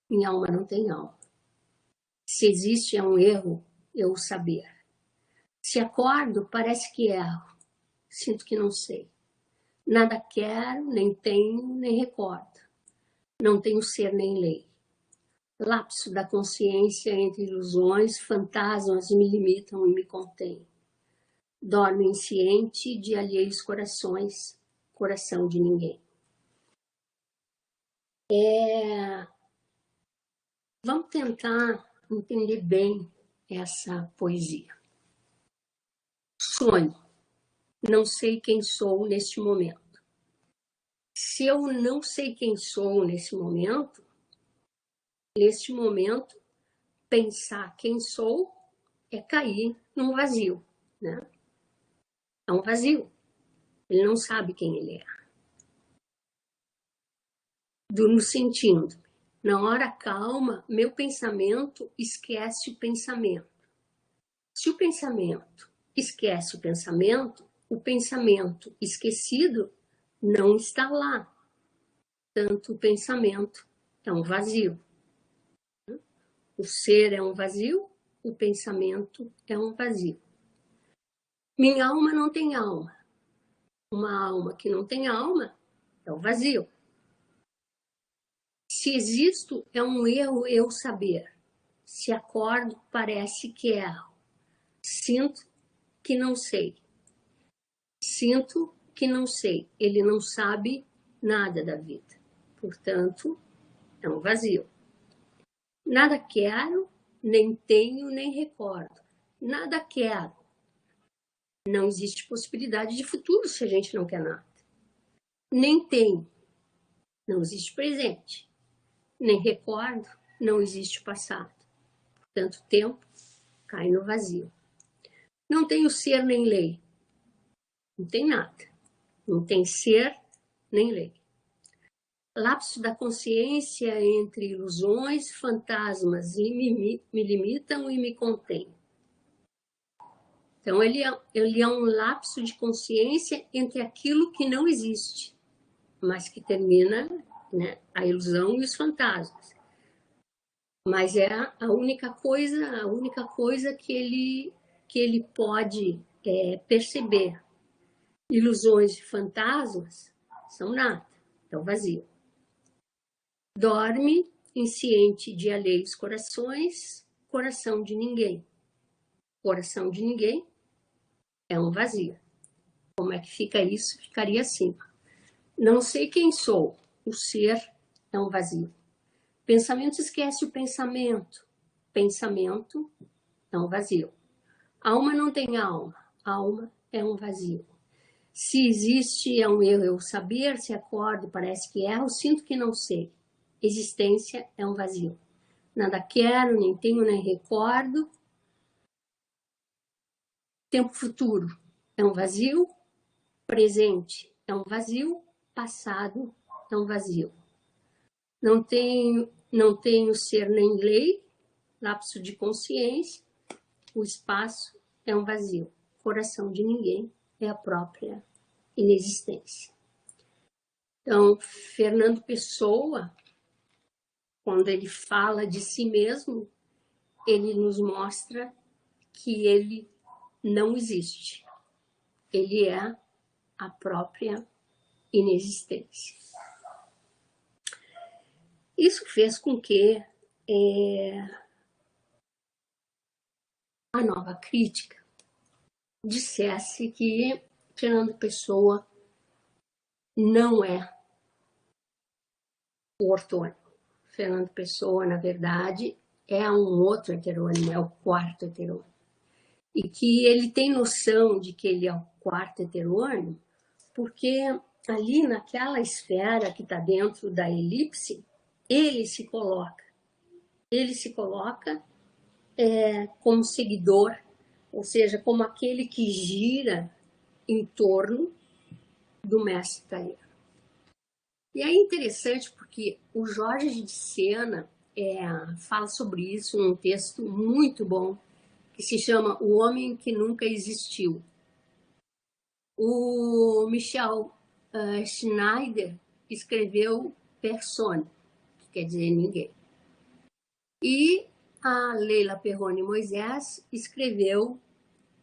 Minha alma não tem alma. Se existe é um erro, eu o saber. Se acordo, parece que erro. Sinto que não sei. Nada quero, nem tenho, nem recordo. Não tenho ser nem lei. Lapso da consciência entre ilusões, fantasmas me limitam e me contêm. Dorme insciente de alheios corações, coração de ninguém. Vamos tentar entender bem essa poesia. Sonho. Não sei quem sou neste momento. Se eu não sei quem sou nesse momento, pensar quem sou é cair num vazio, né? É um vazio. Ele não sabe quem ele é. Durmo sentindo. Na hora calma, meu pensamento esquece o pensamento. Se o pensamento esquece o pensamento esquecido não está lá. Tanto o pensamento é um vazio. O ser é um vazio, o pensamento é um vazio. Minha alma não tem alma. Uma alma que não tem alma é o vazio. Se existo, é um erro eu saber. Se acordo, parece que erro. Sinto que não sei. Sinto que não sei. Ele não sabe nada da vida. Portanto, é um vazio. Nada quero, nem tenho, nem recordo. Nada quero. Não existe possibilidade de futuro se a gente não quer nada. Nem tenho. Não existe presente. Nem recordo. Não existe passado. Portanto, o tempo cai no vazio. Não tenho ser nem lei. Não tem nada. Não tem ser nem lei. Lapso da consciência entre ilusões, fantasmas e me limitam e me contêm. Então, ele é um lapso de consciência entre aquilo que não existe, mas que termina, né, a ilusão e os fantasmas. Mas é a única coisa que ele pode perceber. Ilusões e fantasmas são nada, estão vazios. Dorme, insciente de alheios corações, coração de ninguém. Coração de ninguém é um vazio. Como é que fica isso? Ficaria assim. Não sei quem sou. O ser é um vazio. Pensamento esquece o pensamento. Pensamento é um vazio. Alma não tem alma. Alma é um vazio. Se existe, é um erro eu saber. Se acordo, parece que erro. Sinto que não sei. Existência é um vazio. Nada quero, nem tenho, nem recordo. Tempo futuro é um vazio. Presente é um vazio. Passado é um vazio. Não tenho ser nem lei. Lapso de consciência. O espaço é um vazio. Coração de ninguém é a própria inexistência. Então, Fernando Pessoa, quando ele fala de si mesmo, ele nos mostra que ele não existe. Ele é a própria inexistência. Isso fez com que a Nova Crítica dissesse que Fernando Pessoa não é o ortônimo. Fernando Pessoa, na verdade, é um outro heterônimo, é o quarto heterônimo. E que ele tem noção de que ele é o quarto heterônimo, porque ali naquela esfera que está dentro da elipse, ele se coloca como seguidor, ou seja, como aquele que gira em torno do mestre Tarefa. E é interessante porque o Jorge de Sena fala sobre isso num texto muito bom, que se chama O Homem que Nunca Existiu. O Michel Schneider escreveu Persone, que quer dizer ninguém. E a Leila Perrone Moisés escreveu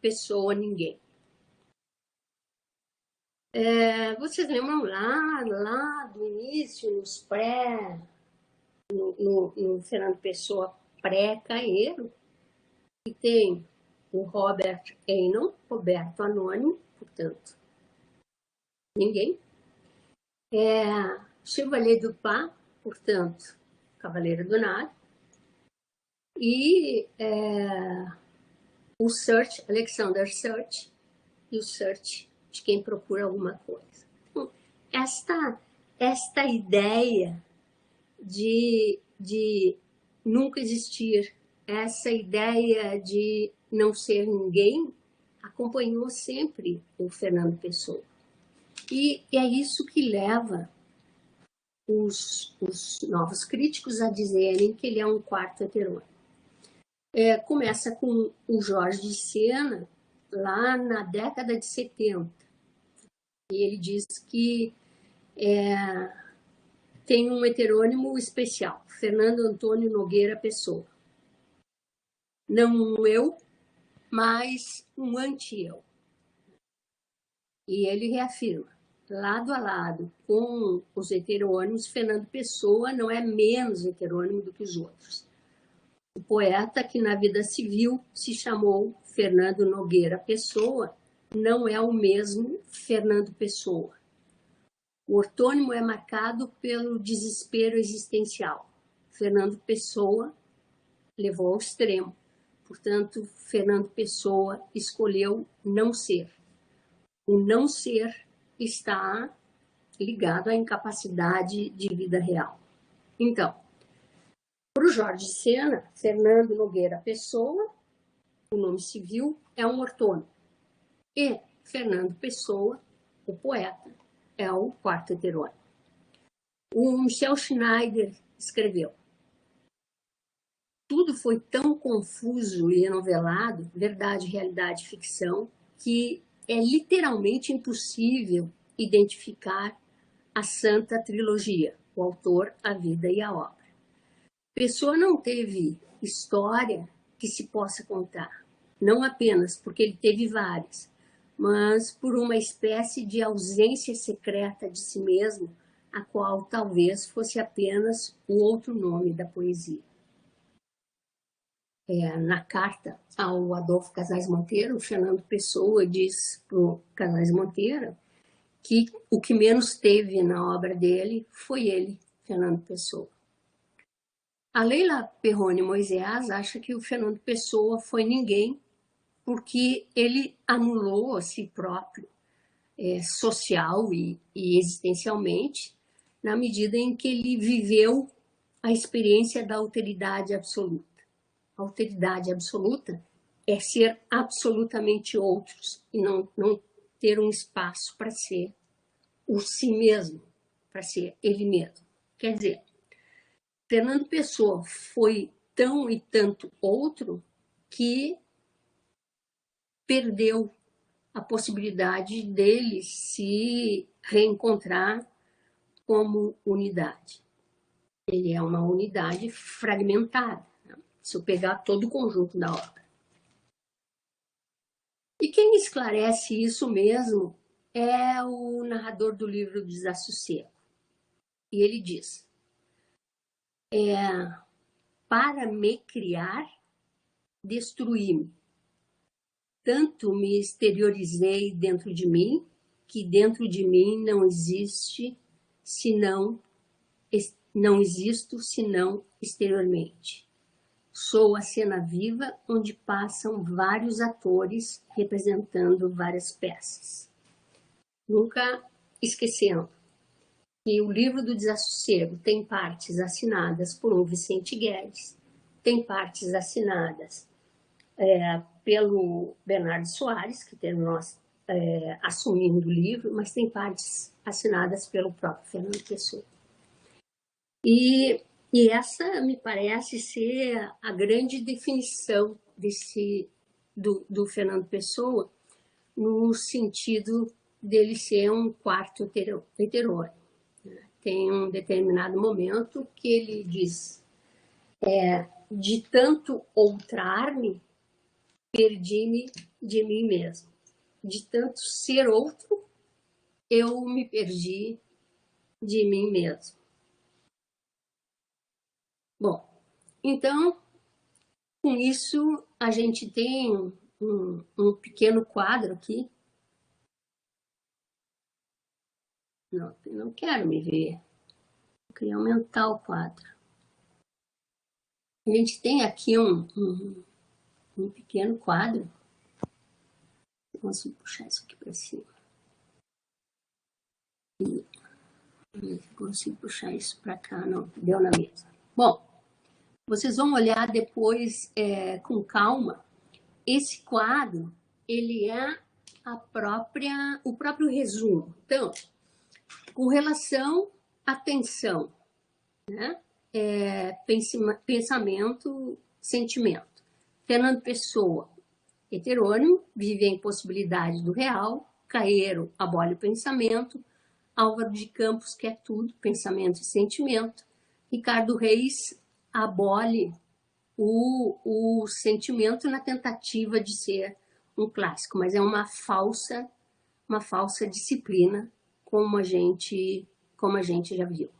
Pessoa Ninguém. Vocês lembram lá do início, no Fernando Pessoa pré-Caeiro, que tem o Robert Eynon, Roberto Anônimo, portanto, ninguém. Chevalier du Pas, portanto, Cavaleiro do Nada. E o Search, Alexander Search, e o Search de quem procura alguma coisa. Então, esta ideia de nunca existir, essa ideia de não ser ninguém, acompanhou sempre o Fernando Pessoa. E é isso que leva os novos críticos a dizerem que ele é um quarto heterônimo. Começa com o Jorge de Sena, lá na década de 70. E ele diz que tem um heterônimo especial, Fernando Antônio Nogueira Pessoa. Não um eu, mas um anti-eu. E ele reafirma, lado a lado com os heterônimos, Fernando Pessoa não é menos heterônimo do que os outros. O poeta que na vida civil se chamou Fernando Nogueira Pessoa não é o mesmo Fernando Pessoa. O ortônimo é marcado pelo desespero existencial. Fernando Pessoa levou ao extremo. Portanto, Fernando Pessoa escolheu não ser. O não ser está ligado à incapacidade de vida real. Então, para o Jorge Sena, Fernando Nogueira Pessoa, o nome civil é um ortônimo. E Fernando Pessoa, o poeta, é o quarto heterônimo. O Michel Schneider escreveu: tudo foi tão confuso e enovelado, verdade, realidade, ficção, que é literalmente impossível identificar a Santa Trilogia, o autor, a vida e a obra. Pessoa não teve história que se possa contar, não apenas porque ele teve várias, mas por uma espécie de ausência secreta de si mesmo, a qual talvez fosse apenas o outro nome da poesia. Na carta ao Adolfo Casais Monteiro, o Fernando Pessoa diz para o Casais Monteiro que o que menos teve na obra dele foi ele, Fernando Pessoa. A Leila Perrone Moisés acha que o Fernando Pessoa foi ninguém porque ele anulou a si próprio, social e existencialmente, na medida em que ele viveu a experiência da alteridade absoluta. A alteridade absoluta é ser absolutamente outros e não ter um espaço para ser o si mesmo, para ser ele mesmo. Quer dizer, Fernando Pessoa foi tão e tanto outro que perdeu a possibilidade dele se reencontrar como unidade. Ele é uma unidade fragmentada, né? Se eu pegar todo o conjunto da obra. E quem esclarece isso mesmo é o narrador do livro Desassossego. E ele diz: para me criar, destruí-me. Tanto me exteriorizei dentro de mim, que dentro de mim não existo senão exteriormente. Sou a cena viva onde passam vários atores representando várias peças. Nunca esquecendo que o livro do Desassossego tem partes assinadas por um Vicente Guedes, tem partes assinadas pelo Bernardo Soares, que terminou assumindo o livro, mas tem partes assinadas pelo próprio Fernando Pessoa. E essa me parece ser a grande definição do Fernando Pessoa, no sentido dele ser um quarto heterônimo. Tem um determinado momento que ele diz: de tanto outrar-me, perdi-me de mim mesmo. De tanto ser outro, eu me perdi de mim mesmo. Bom, então, com isso, a gente tem um pequeno quadro aqui. Não, eu não quero me ver. Eu queria aumentar o quadro. A gente tem aqui um pequeno quadro. Eu consigo puxar isso aqui para cima. E eu consigo puxar isso para cá. Não, deu na mesa. Bom, vocês vão olhar depois com calma. Esse quadro, ele é o próprio resumo. Então, com relação à tensão, né? Pensamento, sentimento. Fernando Pessoa, heterônimo, vive a impossibilidade do real. Caeiro abole o pensamento. Álvaro de Campos quer tudo, pensamento e sentimento. Ricardo Reis abole o sentimento na tentativa de ser um clássico, mas é uma falsa disciplina, como a gente já viu.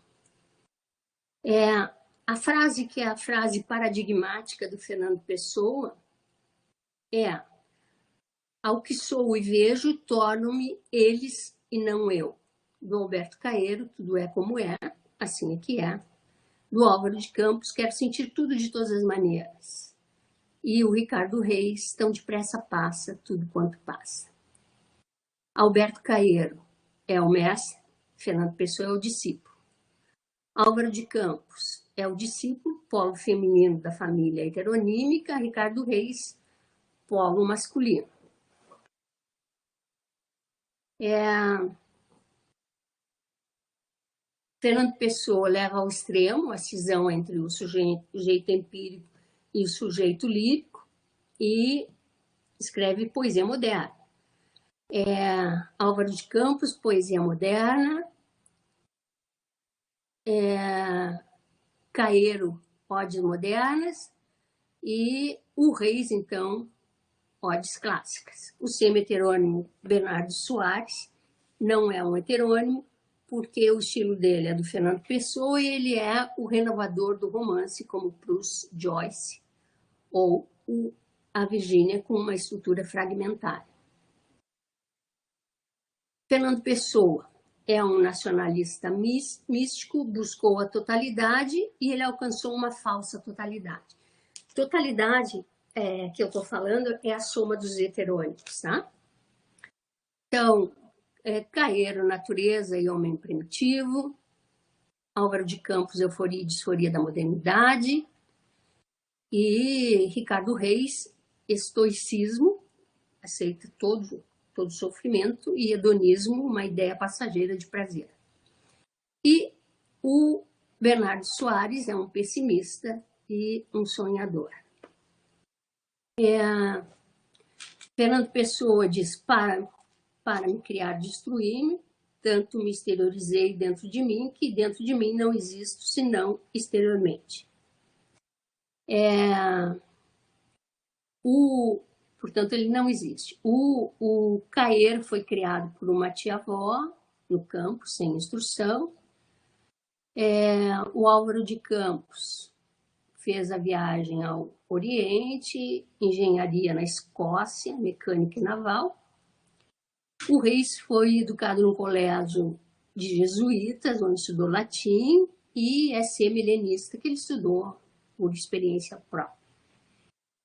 A frase que é a frase paradigmática do Fernando Pessoa é: ao que sou e vejo, torno-me eles e não eu. Do Alberto Caeiro, tudo é como é, assim é que é. do Álvaro de Campos, Quero Sentir Tudo de Todas as Maneiras. E o Ricardo Reis, Tão Depressa Passa, Tudo Quanto Passa. Alberto Caeiro é o mestre, Fernando Pessoa é o discípulo. Álvaro de Campos é o discípulo, polo feminino da família heteronímica, Ricardo Reis, polo masculino. Fernando Pessoa leva ao extremo a cisão entre o sujeito empírico e o sujeito lírico e escreve poesia moderna. Álvaro de Campos, poesia moderna. Caeiro, odes modernas. E o Reis, então, odes clássicas. O semi-heterônimo Bernardo Soares não é um heterônimo, porque o estilo dele é do Fernando Pessoa e ele é o renovador do romance, como Proust, Joyce, ou a Virgínia com uma estrutura fragmentária. Fernando Pessoa é um nacionalista místico, buscou a totalidade e ele alcançou uma falsa totalidade. Totalidade que eu estou falando é a soma dos heterônimos, tá? Então, Caeiro, Natureza e Homem Primitivo. Álvaro de Campos, Euforia e Disforia da Modernidade. E Ricardo Reis, Estoicismo, aceita todo sofrimento, e Hedonismo, uma ideia passageira de prazer. E o Bernardo Soares é um pessimista e um sonhador. Fernando Pessoa diz, para me criar, destruir-me, tanto me exteriorizei dentro de mim, que dentro de mim não existo, senão exteriormente. Portanto, ele não existe. O Caeiro foi criado por uma tia-avó, no campo, sem instrução. O Álvaro de Campos fez a viagem ao Oriente, engenharia na Escócia, mecânica e naval. O Reis foi educado num colégio de jesuítas, onde estudou latim, e é semi-milenista, que ele estudou por experiência própria.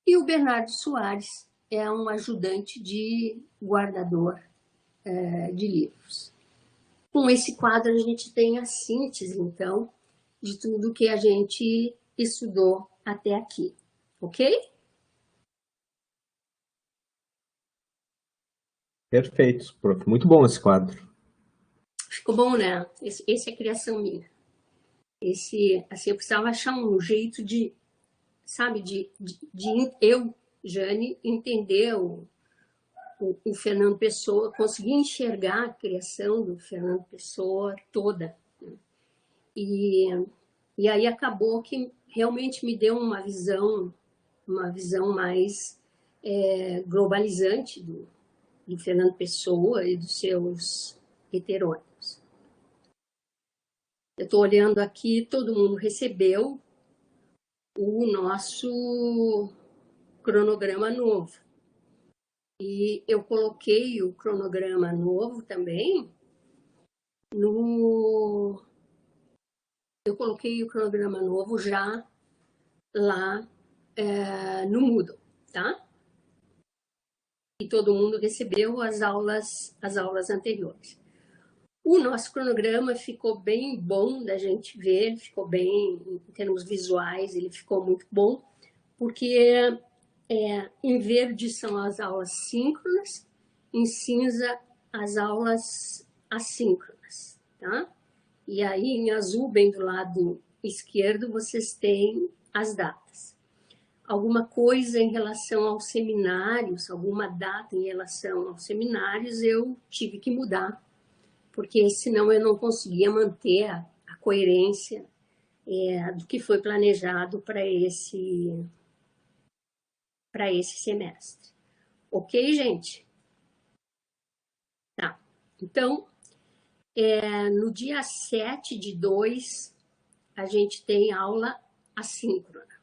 E o Bernardo Soares é um ajudante de guardador de livros. Com esse quadro, a gente tem a síntese, então, de tudo que a gente estudou até aqui, ok? Perfeito, prof. Muito bom esse quadro. Ficou bom, né? Esse é criação minha. Assim, eu precisava achar um jeito de, sabe, de eu, Jane, entender o Fernando Pessoa, conseguir enxergar a criação do Fernando Pessoa toda. Né? E aí acabou que realmente me deu uma visão mais globalizante do Fernando Pessoa e dos seus heterônimos. Eu estou olhando aqui, todo mundo recebeu o nosso cronograma novo. E eu coloquei o cronograma novo também Eu coloquei o cronograma novo já lá no Moodle, tá? E todo mundo recebeu as aulas anteriores. O nosso cronograma ficou bem bom da gente ver, ficou bem em termos visuais, ele ficou muito bom, porque em verde são as aulas síncronas, em cinza as aulas assíncronas, tá? E aí em azul, bem do lado esquerdo, vocês têm as datas. Alguma coisa em relação aos seminários, alguma data em relação aos seminários, eu tive que mudar, porque senão eu não conseguia manter a coerência do que foi planejado para esse semestre. Ok, gente? Tá. Então, no dia 7/2, a gente tem aula assíncrona.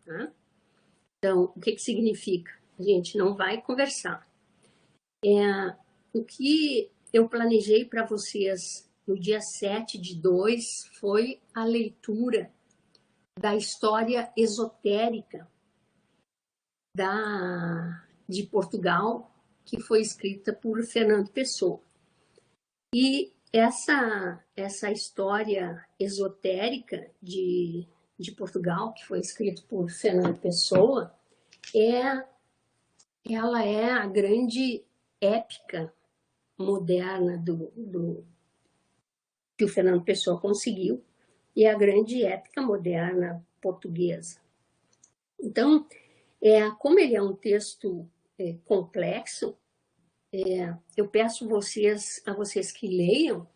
Tá? Então, o que significa? A gente não vai conversar. O que eu planejei para vocês no dia 7/2 foi a leitura da história esotérica de Portugal, que foi escrita por Fernando Pessoa. E essa história esotérica de Portugal, que foi escrita por Fernando Pessoa, ela é a grande épica moderna que o Fernando Pessoa conseguiu, e a grande épica moderna portuguesa. Então, como ele é um texto complexo, eu peço a vocês que leiam,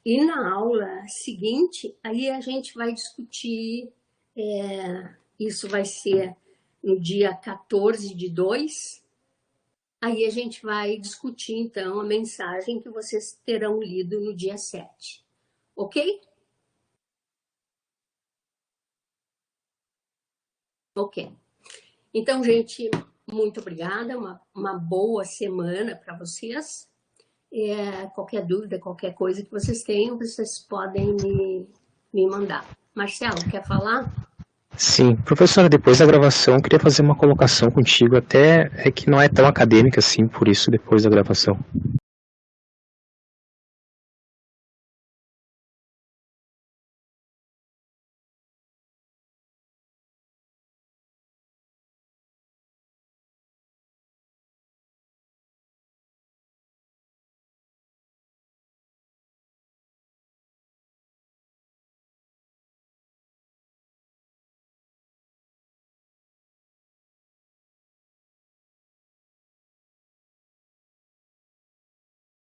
e na aula seguinte, aí a gente vai discutir, isso vai ser no dia 14/2, aí a gente vai discutir, então, a mensagem que vocês terão lido no dia 7. Ok? Ok. Então, gente, muito obrigada. Uma boa semana para vocês. Qualquer dúvida, qualquer coisa que vocês tenham, vocês podem me mandar. Marcelo, quer falar? Sim, professora, depois da gravação, eu queria fazer uma colocação contigo, até que não é tão acadêmica assim, por isso, depois da gravação.